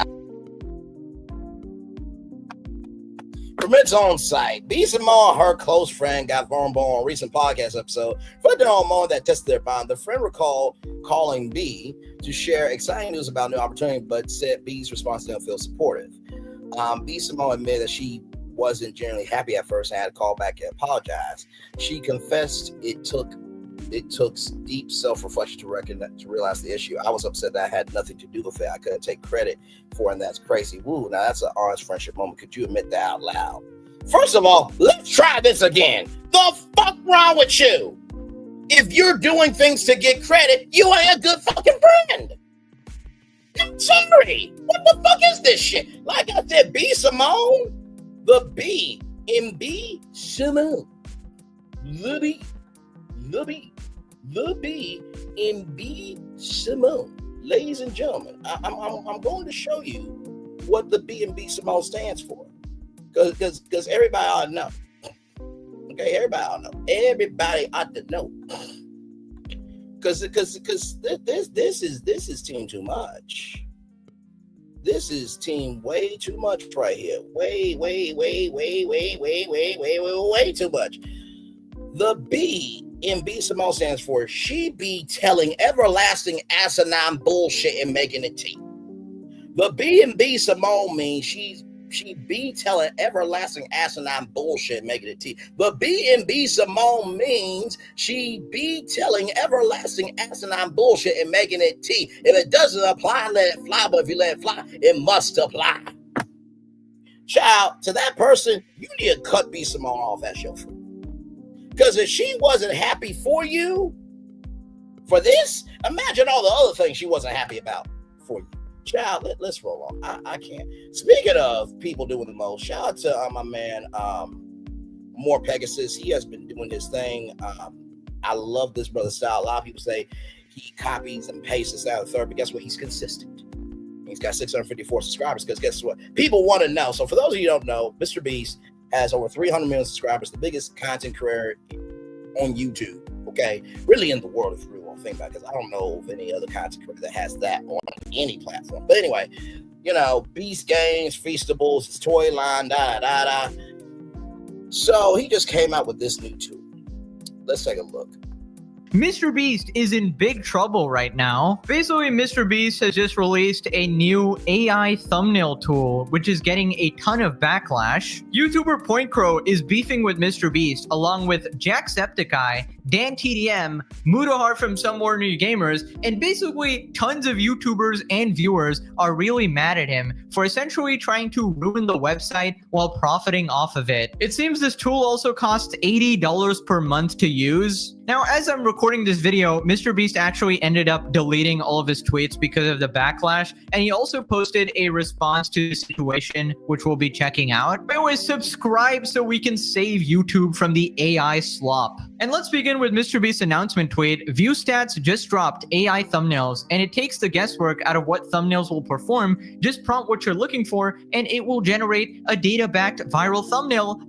From its own site, B. Simone, her close friend, got vulnerable on a recent podcast episode. Reflecting on a moment that tested their bond, the friend recalled calling B to share exciting news about new opportunity, but said B's response didn't feel supportive. B. Simone admitted that she wasn't generally happy at first and had to call back and apologize. She confessed it took it took deep self-reflection to realize the issue. I was upset that I had nothing to do with it. I couldn't take credit for it, and that's crazy. Woo, now that's an honest friendship moment. Could you admit that out loud? First of all, let's try this again. The fuck wrong with you? If you're doing things to get credit, you ain't a good fucking friend. I'm sorry. What the fuck is this shit? Like I said, B. Simone, the B in B. Simone, the B in B. Simone. Ladies and gentlemen, I'm going to show you what the B in B. Simone stands for, because everybody ought to know. Okay, everybody ought to know. Everybody ought to know. Because this is team too much. This is team way too much right here. Way too much. The B in B. Simone stands for she be telling everlasting asinine bullshit and making it tea. The B in B. Simone means she be telling everlasting asinine bullshit making it tea. The B in B. Simone means she be telling everlasting asinine bullshit and making it tea. If it doesn't apply, let it fly. But if you let it fly, it must apply. Child, to that person, you need to cut B. Simone off at your foot. Because if she wasn't happy for you, for this, imagine all the other things she wasn't happy about for you. Child, let's roll on. I can't. Speaking of people doing the most, shout out to my man, More Pegasus. He has been doing his thing. I love this brother's style. A lot of people say he copies and pastes this out of the third, but guess what? He's consistent. He's got 654 subscribers because guess what? People want to know. So for those of you who don't know, Mr. Beast has over 300 million subscribers, the biggest content creator on YouTube. Okay, really in the world if you really want to think about it, because I don't know of any other content creator that has that on any platform. But anyway, you know, Beast Games, Feastables, his toy line, So he just came out with this new tool. Let's take a look. Mr. Beast is in big trouble right now. Basically, Mr. Beast has just released a new AI thumbnail tool, which is getting a ton of backlash. YouTuber Point Crow is beefing with Mr. Beast, along with Jacksepticeye, Dan TDM, Mudahar from Some Ordinary Gamers, and basically tons of YouTubers and viewers are really mad at him for essentially trying to ruin the website while profiting off of it. It seems this tool also costs $80 per month to use. Now, as I'm recording this video, Mr. Beast actually ended up deleting all of his tweets because of the backlash, and he also posted a response to the situation, which we'll be checking out. But anyways, subscribe so we can save YouTube from the AI slop. And let's begin with Mr. Beast's announcement tweet. View Stats just dropped AI thumbnails, and it takes the guesswork out of what thumbnails will perform. Just prompt what you're looking for, and it will generate a data-backed viral thumbnail.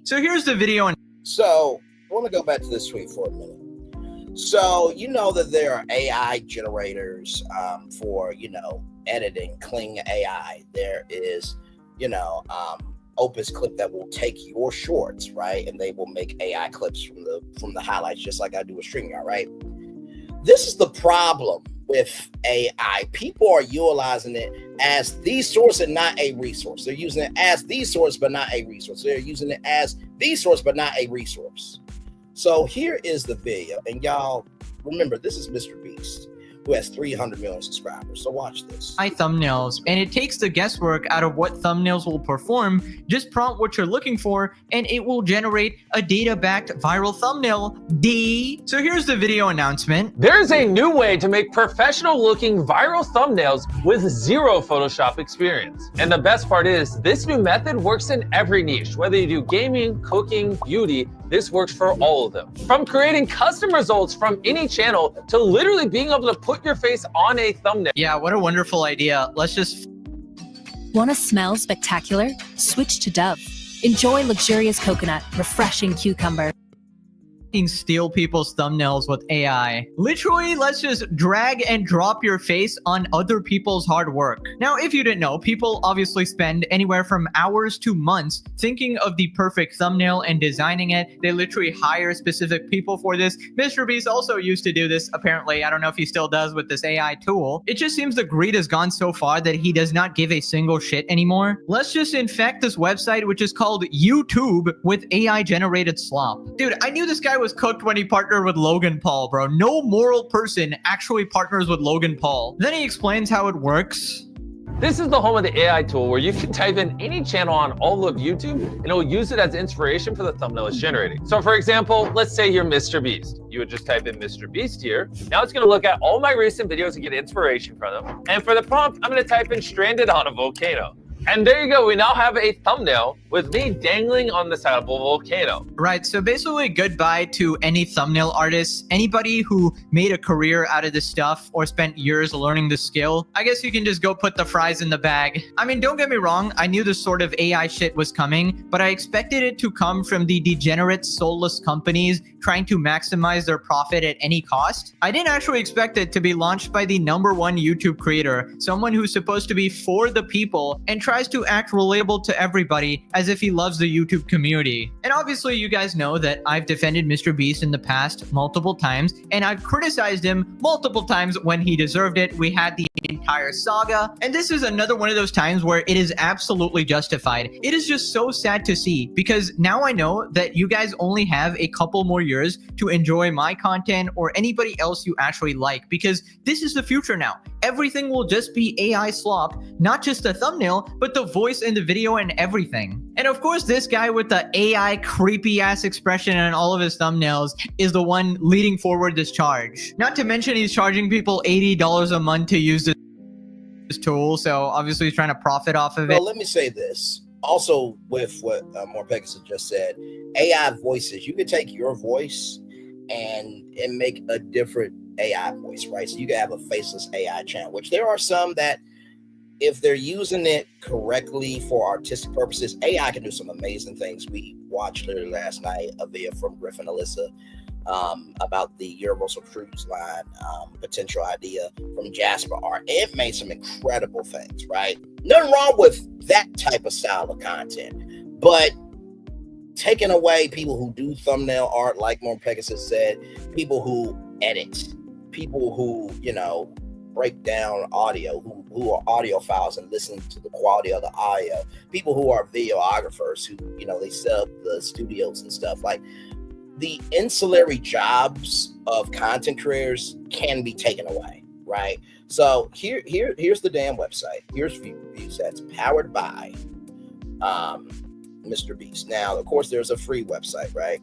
So here's the video. So I want to go back to this tweet for a minute. So you know that there are AI generators for, you know, editing, clean AI. There is, you know, Opus Clip that will take your shorts, right? And they will make AI clips from the highlights, just like I do with StreamYard, right? This is the problem with AI. People are utilizing it as the source and not a resource. They're using it as the source, but not a resource. They're using it as the source, but not a resource. So here is the video. And y'all, remember, this is Mr. Beast, who has 300 million subscribers. So watch this. Thumbnails, and it takes the guesswork out of what thumbnails will perform. Just prompt what you're looking for, and it will generate a data-backed viral thumbnail. So here's the video announcement. There's a new way to make professional-looking viral thumbnails with zero Photoshop experience. And the best part is, this new method works in every niche. Whether you do gaming, cooking, beauty, this works for all of them. From creating custom results from any channel to literally being able to put your face on a thumbnail. Yeah, what a wonderful idea. Let's just... Want to smell spectacular? Switch to Dove. Enjoy luxurious coconut, refreshing cucumber. Steal people's thumbnails with AI. Literally, let's just drag and drop your face on other people's hard work. Now, if you didn't know, people obviously spend anywhere from hours to months thinking of the perfect thumbnail and designing it. They literally hire specific people for this. Mr. Beast also used to do this, apparently. I don't know if he still does with this AI tool. It just seems the greed has gone so far that he does not give a single shit anymore. Let's just infect this website, which is called YouTube, with AI-generated slop. Dude, I knew this guy was cooked when he partnered with Logan Paul, bro. No moral person actually partners with Logan Paul. Then he explains how it works. This is the home of the AI tool where you can type in any channel on all of YouTube and it will use it as inspiration for the thumbnail it's generating. So for example, let's say you're Mr. Beast. You would just type in Mr. Beast here. Now it's gonna look at all my recent videos and get inspiration from them. And for the prompt, I'm gonna type in stranded on a volcano. And there you go, we now have a thumbnail with me dangling on the side of a volcano. Right, so basically goodbye to any thumbnail artists, anybody who made a career out of this stuff or spent years learning the skill. I guess you can just go put the fries in the bag. I mean, don't get me wrong, I knew this sort of AI shit was coming, but I expected it to come from the degenerate, soulless companies trying to maximize their profit at any cost. I didn't actually expect it to be launched by the #1 YouTube creator, someone who's supposed to be for the people and tries to act relatable to everybody as if he loves the YouTube community. And obviously you guys know that I've defended Mr. Beast in the past multiple times, and I've criticized him multiple times when he deserved it. We had the entire saga, and this is another one of those times where it is absolutely justified. It is just so sad to see, because now I know that you guys only have a couple more years to enjoy my content or anybody else you actually like, because this is the future now. Everything will just be AI slop, not just the thumbnail, but the voice in the video and everything. And of course, this guy with the AI creepy ass expression in all of his thumbnails is the one leading forward this charge. Not to mention he's charging people $80 a month to use this tool, so obviously he's trying to profit off of it. Well, let me say this. Also, with what More Pegasus just said, AI voices, you could take your voice and make a different AI voice, right? So you can have a faceless AI channel, which there are some that, if they're using it correctly for artistic purposes, AI can do some amazing things. We watched literally last night a video from Griffin Alyssa about the Universal Cruise Line potential idea from Jasper Art. It made some incredible things, right? Nothing wrong with that type of style of content, but taking away people who do thumbnail art, like More Pegasus said, people who edit, people who, you know, break down audio, who are audiophiles and listen to the quality of the audio, people who are videographers who, you know, they set up the studios and stuff. Like, the ancillary jobs of content creators can be taken away, right? So here's the damn website. Here's views that's powered by Mr. Beast. Now, of course, there's a free website, right?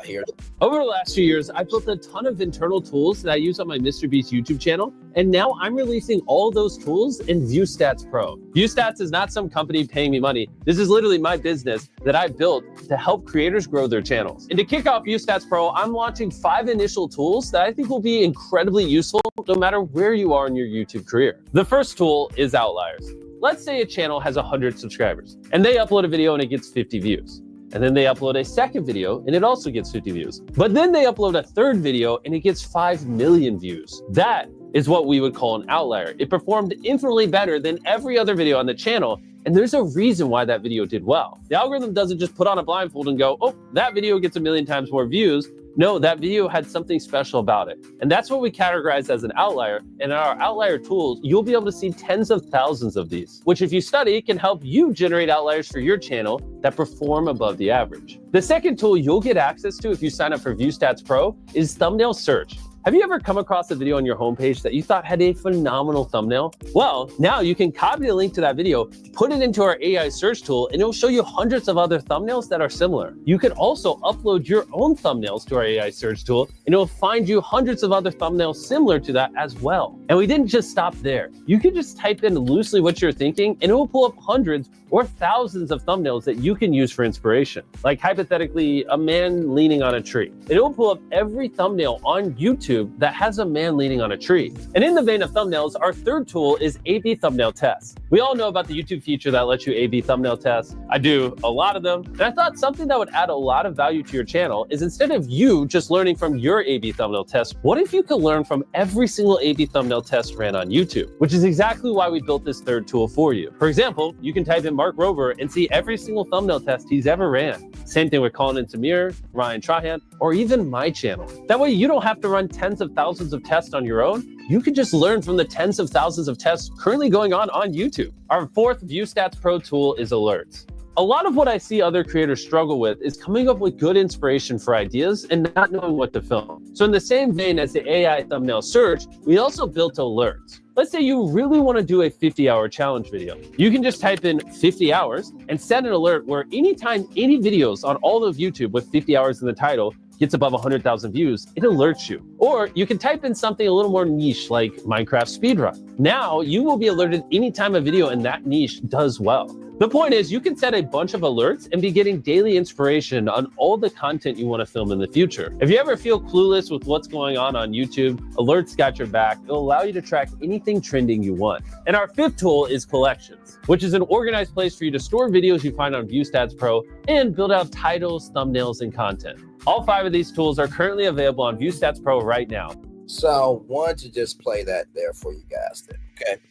Here. Over the last few years, I've built a ton of internal tools that I use on my Mr. Beast YouTube channel, and now I'm releasing all those tools in ViewStats Pro. ViewStats is not some company paying me money. This is literally my business that I built to help creators grow their channels. And to kick off ViewStats Pro, I'm launching 5 initial tools that I think will be incredibly useful no matter where you are in your YouTube career. The first tool is outliers. Let's say a channel has 100 subscribers, and they upload a video and it gets 50 views. And then they upload a second video and it also gets 50 views. But then they upload a third video and it gets 5 million views. That is what we would call an outlier. It performed infinitely better than every other video on the channel, and there's a reason why that video did well. The algorithm doesn't just put on a blindfold and go, oh, that video gets 1 million times more views. No, that video had something special about it. And that's what we categorize as an outlier. And in our outlier tools, you'll be able to see tens of thousands of these, which if you study can help you generate outliers for your channel that perform above the average. The second tool you'll get access to if you sign up for ViewStats Pro is thumbnail search. Have you ever come across a video on your homepage that you thought had a phenomenal thumbnail? Well, now you can copy the link to that video, put it into our AI search tool, and it'll show you hundreds of other thumbnails that are similar. You can also upload your own thumbnails to our AI search tool, and it'll find you hundreds of other thumbnails similar to that as well. And we didn't just stop there. You can just type in loosely what you're thinking, and it will pull up hundreds or thousands of thumbnails that you can use for inspiration. Like hypothetically, a man leaning on a tree. It will pull up every thumbnail on YouTube that has a man leaning on a tree. And in the vein of thumbnails, our third tool is A/B thumbnail tests. We all know about the YouTube feature that lets you A/B thumbnail tests. I do a lot of them. And I thought something that would add a lot of value to your channel is, instead of you just learning from your A/B thumbnail test, what if you could learn from every single A/B thumbnail test ran on YouTube? Which is exactly why we built this third tool for you. For example, you can type in Mark Rover and see every single thumbnail test he's ever ran. Same thing with Colin and Samir, Ryan Trahan, or even my channel. That way you don't have to run tens of thousands of tests on your own. You can just learn from the tens of thousands of tests currently going on YouTube. Our fourth ViewStats Pro tool is alerts. A lot of what I see other creators struggle with is coming up with good inspiration for ideas and not knowing what to film. So in the same vein as the AI thumbnail search, we also built alerts. Let's say you really want to do a 50-hour challenge video. You can just type in 50 hours and set an alert where anytime any videos on all of YouTube with 50 hours in the title gets above 100,000 views, it alerts you. Or you can type in something a little more niche like Minecraft speedrun. Now you will be alerted anytime a video in that niche does well. The point is, you can set a bunch of alerts and be getting daily inspiration on all the content you want to film in the future. If you ever feel clueless with what's going on YouTube, Alerts got your back. It'll allow you to track anything trending you want. And our fifth tool is Collections, which is an organized place for you to store videos you find on ViewStats Pro and build out titles, thumbnails, and content. All 5 of these tools are currently available on ViewStats Pro right now. So, wanted to just play that there for you guys then, okay?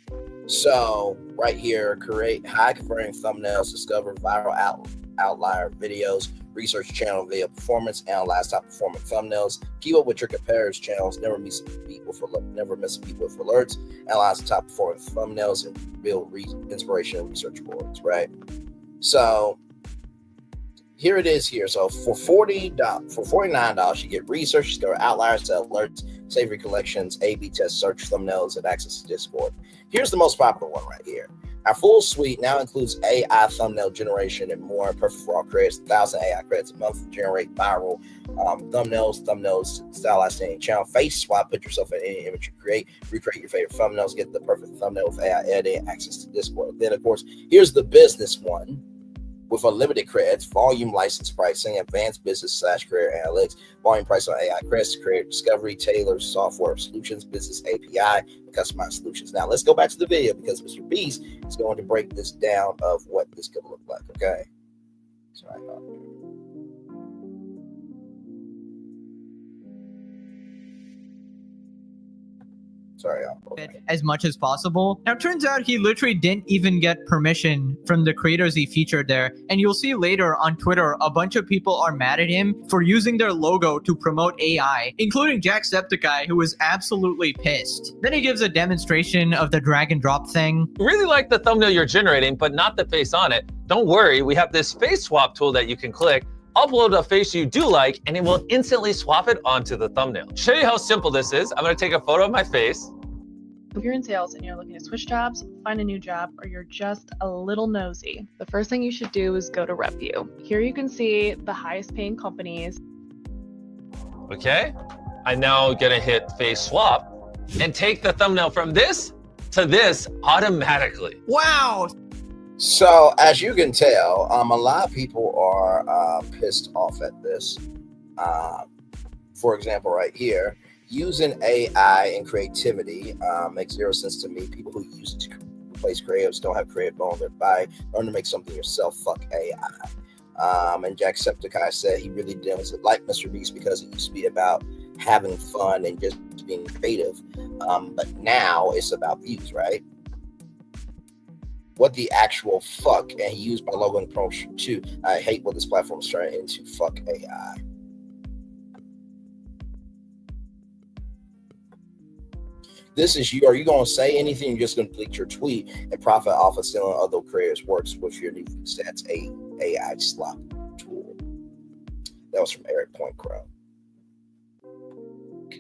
So, right here, create high-converting thumbnails, discover viral outlier videos, research channel video performance, analyze top-performing thumbnails, keep up with your competitors' channels, never miss a beat with alerts, analyze the top-performing thumbnails, and build inspiration and research boards, right? So, here it is here. So for $49, you get research, discover outliers, set alerts, save your collections, A/B test, search thumbnails, and access to Discord. Here's the most popular one right here. Our full suite now includes AI thumbnail generation and more. Perfect for all creators. 1,000 AI credits a month to generate viral thumbnails, stylized any channel. Face swap, put yourself in any image you create. Recreate your favorite thumbnails. Get the perfect thumbnail with AI editing, access to Discord. Then, of course, here's the business one. With unlimited credits, volume license pricing, advanced business / career analytics, volume price on AI credits, creator discovery, tailored software solutions, business API, and customized solutions. Now let's go back to the video because Mr. Beast is going to break this down of what this could look like. Okay. Sorry about that. Sorry, as much as possible. Now, turns out he literally didn't even get permission from the creators he featured there. And you'll see later on Twitter, a bunch of people are mad at him for using their logo to promote AI, including Jacksepticeye, who was absolutely pissed. Then he gives a demonstration of the drag and drop thing. Really like the thumbnail you're generating, but not the face on it. Don't worry, we have this face swap tool that you can click, upload a face you do like, and it will instantly swap it onto the thumbnail. To show you how simple this is, I'm gonna take a photo of my face. If you're in sales and you're looking to switch jobs, find a new job, or you're just a little nosy, the first thing you should do is go to RepView. Here you can see the highest paying companies. Okay, I'm now gonna hit face swap and take the thumbnail from this to this automatically. Wow. So as you can tell, a lot of people are pissed off at this. For example, right here, using AI and creativity makes zero sense to me. People who use it to replace creatives don't have creative bone in their body. Learn to make something yourself. Fuck AI. And Jacksepticeye said he really didn't like Mr. Beast because it used to be about having fun and just being creative. But now it's about views, right? What the actual fuck? And he used my logo in promotion too. I hate what this platform is turning into. Fuck AI. This is you. Are you going to say anything? You're just going to delete your tweet and profit off of stealing other creators' works with your new stats AI slop tool. That was from Eric Point Crow.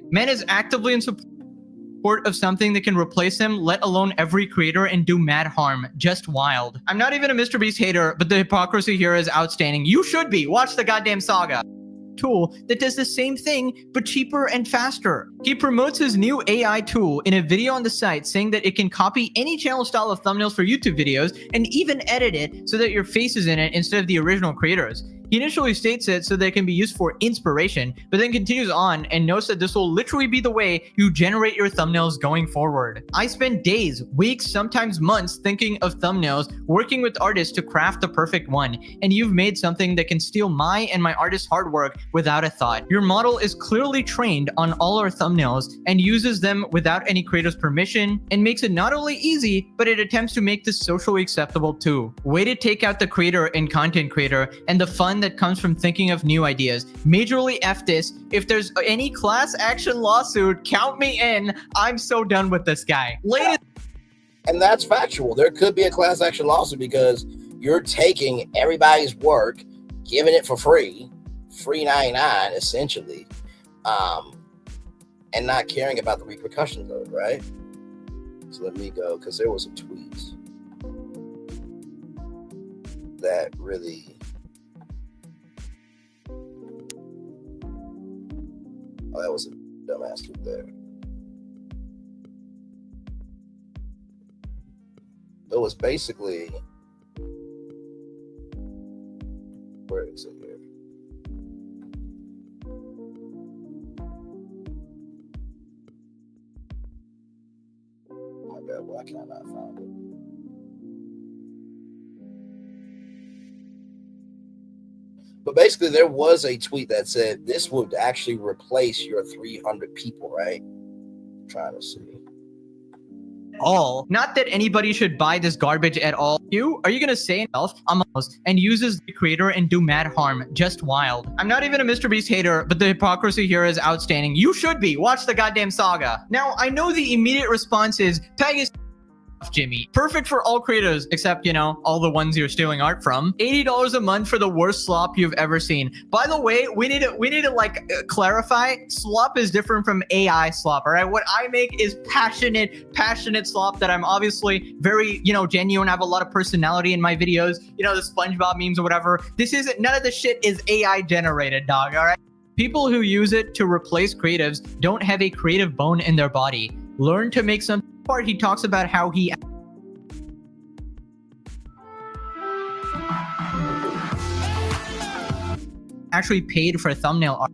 Man is actively in support of something that can replace him, let alone every creator, and do mad harm. Just wild. I'm not even a Mr. Beast hater, but the hypocrisy here is outstanding. You should be. Watch the goddamn saga. Tool that does the same thing but cheaper and faster. He promotes his new AI tool in a video on the site, saying that it can copy any channel style of thumbnails for YouTube videos and even edit it so that your face is in it instead of the original creators. He initially states it so that it can be used for inspiration, but then continues on and notes that this will literally be the way you generate your thumbnails going forward. I spend days, weeks, sometimes months thinking of thumbnails, working with artists to craft the perfect one, and you've made something that can steal my and my artist's hard work without a thought. Your model is clearly trained on all our thumbnails and uses them without any creator's permission, and makes it not only easy, but it attempts to make this socially acceptable too. Way to take out the creator and content creator and the fun that comes from thinking of new ideas. Majorly F this. If there's any class action lawsuit, count me in. I'm so done with this guy. And that's factual. There could be a class action lawsuit because You're taking everybody's work, giving it for free 99 essentially, and not caring about the repercussions of it, right? So let me go, because there was a tweet that really that was a dumbass tweet there. It was basically, where is it here? Oh my God, why can't I find it? But basically, there was a tweet that said this would actually replace your 300 people, right? I'm trying to see. Not that anybody should buy this garbage at all. Are you gonna say himself and uses the creator and do mad harm? Just wild. I'm not even a Mr. Beast hater, but the hypocrisy here is outstanding. You should be. Watch the goddamn saga. Now, I know the immediate response is Pegasus, Jimmy. Perfect for all creators, except, you know, all the ones you're stealing art from. $80 a month for the worst slop you've ever seen. By the way, we need to like clarify. Slop is different from AI slop, all right? What I make is passionate slop that I'm obviously very, you know, genuine. I have a lot of personality in my videos. You know, the SpongeBob memes or whatever. This isn't, none of the shit is AI generated, dog, all right? People who use it to replace creatives don't have a creative bone in their body. Learn to make some part. He talks about how he actually paid for thumbnail art.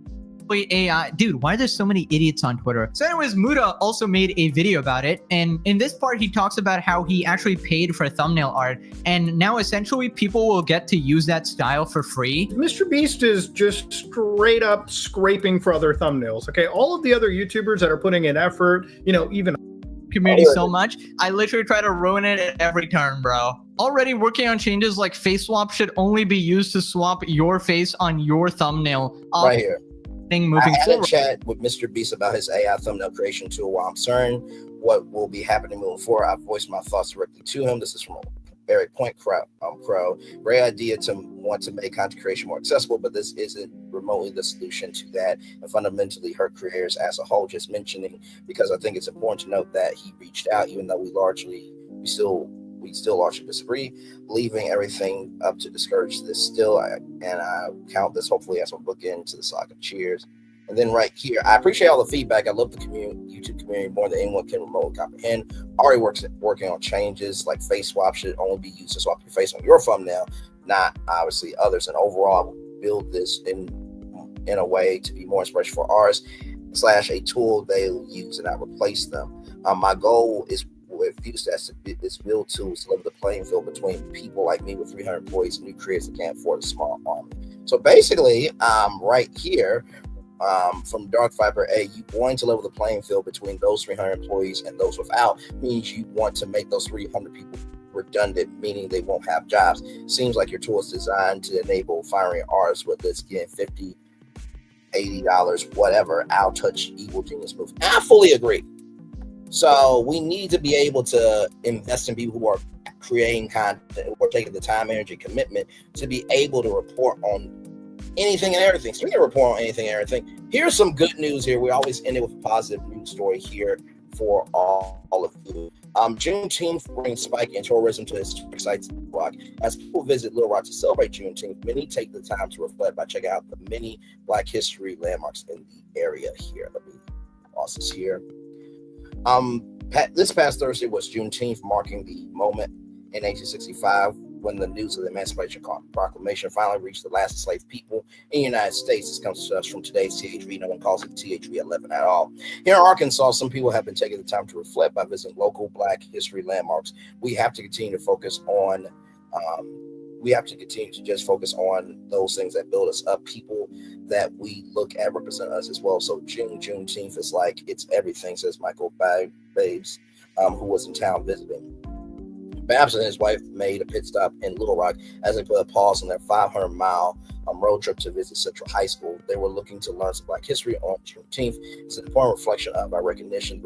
AI, dude, why are there so many idiots on Twitter? So anyways, Muda also made a video about it, and in this part he talks about how he actually paid for thumbnail art, and now essentially people will get to use that style for free. Mr. Beast is just straight up scraping for other thumbnails. Okay, all of the other YouTubers that are putting in effort, you know, even community so much, I literally try to ruin it at every turn, bro. Already working on changes like face swap should only be used to swap your face on your thumbnail. Right here. Moving I had forward. a chat with Mr. Beast about his AI thumbnail creation tool. While I'm certain what will be happening moving forward, I voiced my thoughts directly to him. This is from Barry Point Crow. Great idea to want to make content creation more accessible, but this isn't remotely the solution to that and fundamentally hurt creators as a whole. Just mentioning, because I think it's important to note that he reached out, even though we still largely disagree, leaving everything up to discourage this still. I count this hopefully as a book into the saga. Cheers. And then right here, I appreciate all the feedback. I love the YouTube community more than anyone can remotely comprehend. Already working on changes like face swap should only be used to swap your face on your thumbnail, not obviously others. And overall, I will build this in a way to be more inspiration for ours / a tool they'll use and not replace them. My goal is with ViewStats is build tools to level the playing field between people like me with 300 employees and new creators that can't afford a small army. So basically, right here, from Dark Fiber A, you want to level the playing field between those 300 employees and those without. Means you want to make those 300 people redundant, meaning they won't have jobs. Seems like your tool is designed to enable firing artists with this getting $50, $80, whatever. I'll touch evil genius move. I fully agree. So we need to be able to invest in people who are creating content, who are taking the time, energy, commitment to be able to report on anything and everything. So we can report on anything and everything. Here's some good news here. We always end it with a positive news story here for all of you. Juneteenth brings spike in tourism to historic sites in Little Rock. As people visit Little Rock to celebrate Juneteenth, many take the time to reflect by checking out the many Black history landmarks in the area here. Let me pause this here. This past Thursday was Juneteenth, marking the moment in 1865 when the news of the Emancipation Proclamation finally reached the last enslaved people in the United States. This comes to us from today's THV. No one calls it THV 11 at all. Here in Arkansas, some people have been taking the time to reflect by visiting local Black history landmarks. We have to continue to focus on just focus on those things that build us up, people that we look at represent us as well. So Juneteenth is like, it's everything, says Michael Babes, who was in town visiting. Babs and his wife made a pit stop in Little Rock as they put a pause on their 500-mile road trip to visit Central High School. They were looking to learn some Black history on Juneteenth. It's an important reflection of our recognition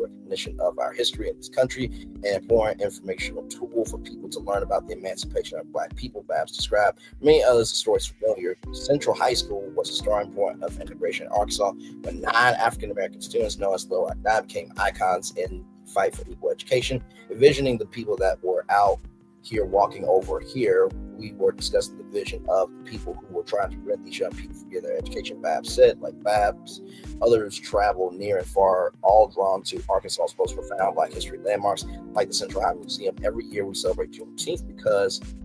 of our history in this country, and an important informational tool for people to learn about the emancipation of Black people. Babs described. Many others, the story is familiar. Central High School was a starting point of integration in Arkansas when 9 African-American students known as Little Rock 9 became icons in the fight for equal education. Envisioning the people that were out here walking over here, we were discussing the vision of the people who were trying to prevent these young people from getting their education. Babs said, like Babs, others travel near and far, all drawn to Arkansas's most profound Black history landmarks, like the Central High Museum. Every year we celebrate Juneteenth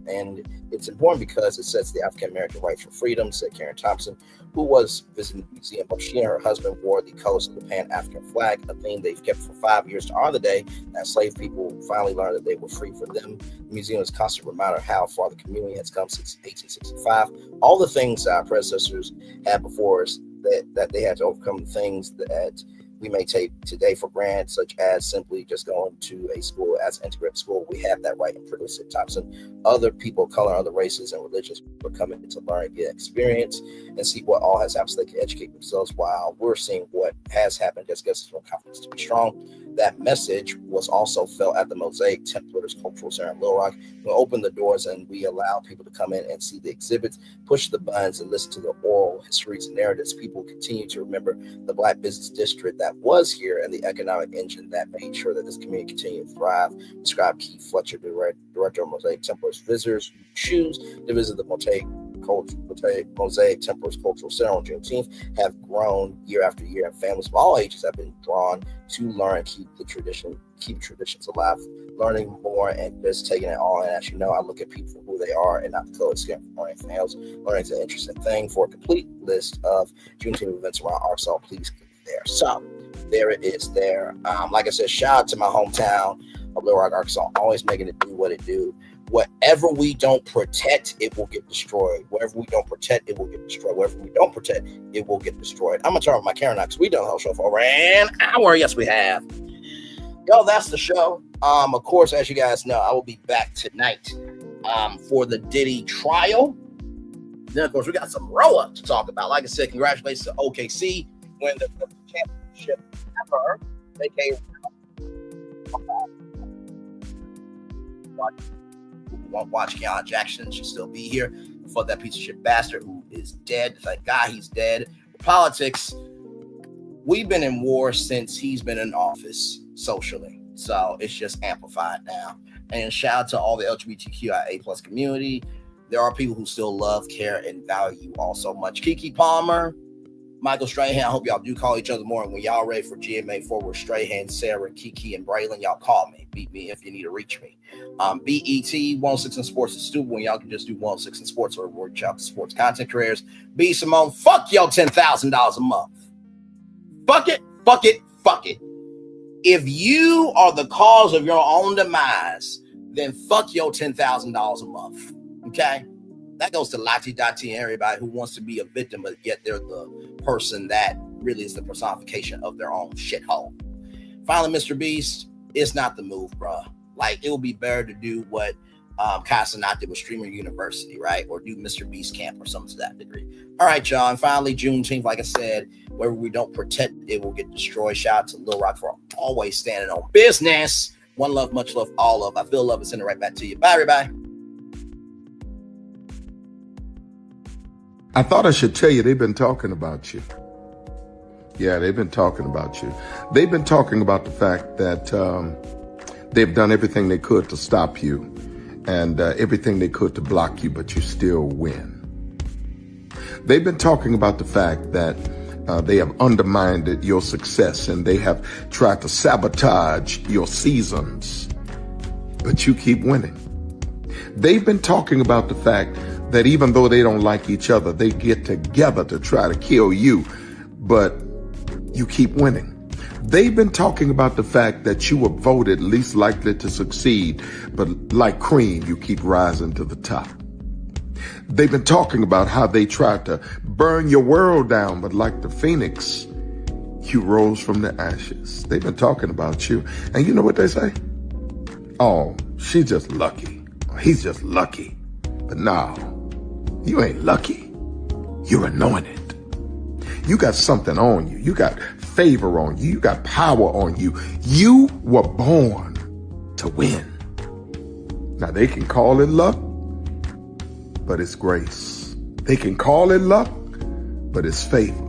and it's important because it sets the African American rights for freedom, said Karen Thompson, who was visiting the museum. Both she and her husband wore the colors of the Pan-African flag, a thing they've kept for 5 years to honor the day that enslaved people finally learned that they were free for them. The museum is a constant reminder of how far the community has come since 1865. All the things that our predecessors had before us, that they had to overcome, the things that we may take today for granted, such as simply just going to a school as an integrated school. We have that right and privilege, said Thompson. Other people of color, other races and religions are coming to learn, get experience, and see what all has happened so they can educate themselves while we're seeing what has happened. Just gives us more confidence to be strong. That message was also felt at the Mosaic Templars Cultural Center in Little Rock. We opened the doors and we allowed people to come in and see the exhibits, push the buttons, and listen to the oral histories and narratives. People continue to remember the Black business district that was here and the economic engine that made sure that this community continued to thrive. Described Keith Fletcher, director of Mosaic Templars. Visitors who choose to visit the Mosaic Templars Cultural Center on Juneteenth have grown year after year, and families of all ages have been drawn to learn and keep traditions alive, learning more and just taking it all in. As you know, I look at people for who they are and not the color skin or anything else. Learning is an interesting thing. For a complete list of Juneteenth events around Arkansas, please click there. So there it is there. Like I said, shout out to my hometown of Little Rock, Arkansas, always making it do what it do. Whatever we don't protect, it will get destroyed. Whatever we don't protect, it will get destroyed. Whatever we don't protect, it will get destroyed. I'm going to turn off my camera now because we've done the whole show for over an hour. Yes, we have. Yo, that's the show. Of course, as you guys know, I will be back tonight for the Diddy trial. Then, of course, we got some roll-up to talk about. Like I said, congratulations to OKC. Win the championship ever. They came won't watch Kianna Jackson should still be here for that piece of shit bastard who is dead. Thank God he's dead. Politics, we've been in war since he's been in office socially, so it's just amplified now. And shout out to all the LGBTQIA plus community. There are people who still love, care, and value you all so much. Keke Palmer, Michael Strahan, I hope y'all do call each other more. And when y'all ready for GMA Forward, Strahan, Sarah, Keke, and Braylon, y'all call me. Beat me if you need to reach me. BET 106 in Sports is stupid when y'all can just do 106 in Sports or reach out to sports content creators. B Simone, fuck your $10,000 a month. Fuck it, fuck it, fuck it. If you are the cause of your own demise, then fuck your $10,000 a month. Okay? That goes to Lati Dati and everybody who wants to be a victim, but yet they're the person that really is the personification of their own shithole. Finally, Mr. Beast, it's not the move, bro. Like, it would be better to do what Casanat did with Streamer University, right? Or do Mr. Beast Camp or something to that degree. All right, y'all. And finally, Juneteenth, like I said, wherever we don't protect, it will get destroyed. Shout out to Lil Rock for always standing on business. One love, much love, all love. I feel love and send it right back to you. Bye, everybody. I thought I should tell you they've been talking about you. Yeah, they've been talking about you. They've been talking about the fact that they've done everything they could to stop you and everything they could to block you, but you still win. They've been talking about the fact that they have undermined your success and they have tried to sabotage your seasons, but you keep winning. They've been talking about the fact that even though they don't like each other, they get together to try to kill you, but you keep winning. They've been talking about the fact that you were voted least likely to succeed, but like cream, you keep rising to the top. They've been talking about how they tried to burn your world down, but like the phoenix, you rose from the ashes. They've been talking about you. And you know what they say? Oh, she's just lucky. He's just lucky. But no, you ain't lucky. You're anointed. You got something on you. You got favor on you. You got power on you. You were born to win. Now, they can call it luck, but it's grace. They can call it luck, but it's favor.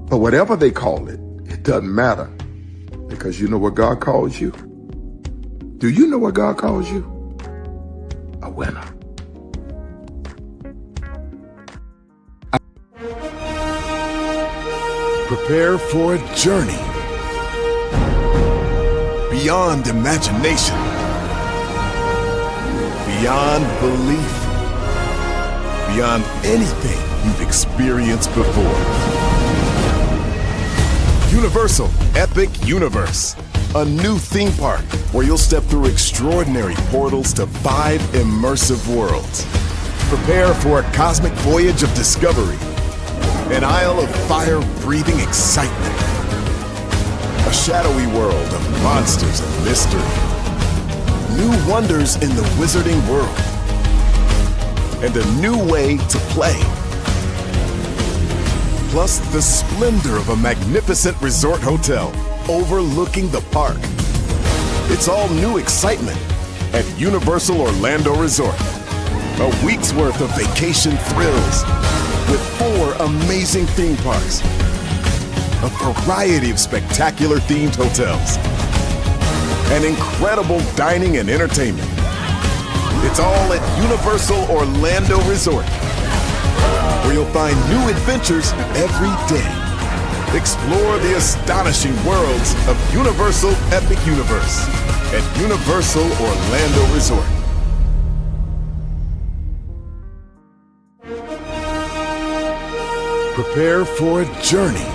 But whatever they call it, it doesn't matter. Because you know what God calls you? Do you know what God calls you? A winner. Prepare for a journey beyond imagination, beyond belief, beyond anything you've experienced before. Universal Epic Universe, a new theme park where you'll step through extraordinary portals to 5 immersive worlds. Prepare for a cosmic voyage of discovery, an isle of fire-breathing excitement, a shadowy world of monsters and mystery, new wonders in the wizarding world, and a new way to play. Plus the splendor of a magnificent resort hotel overlooking the park. It's all new excitement at Universal Orlando Resort. A week's worth of vacation thrills with 4 amazing theme parks, a variety of spectacular themed hotels, and incredible dining and entertainment. It's all at Universal Orlando Resort, where you'll find new adventures every day. Explore the astonishing worlds of Universal Epic Universe at Universal Orlando Resort. Prepare for a journey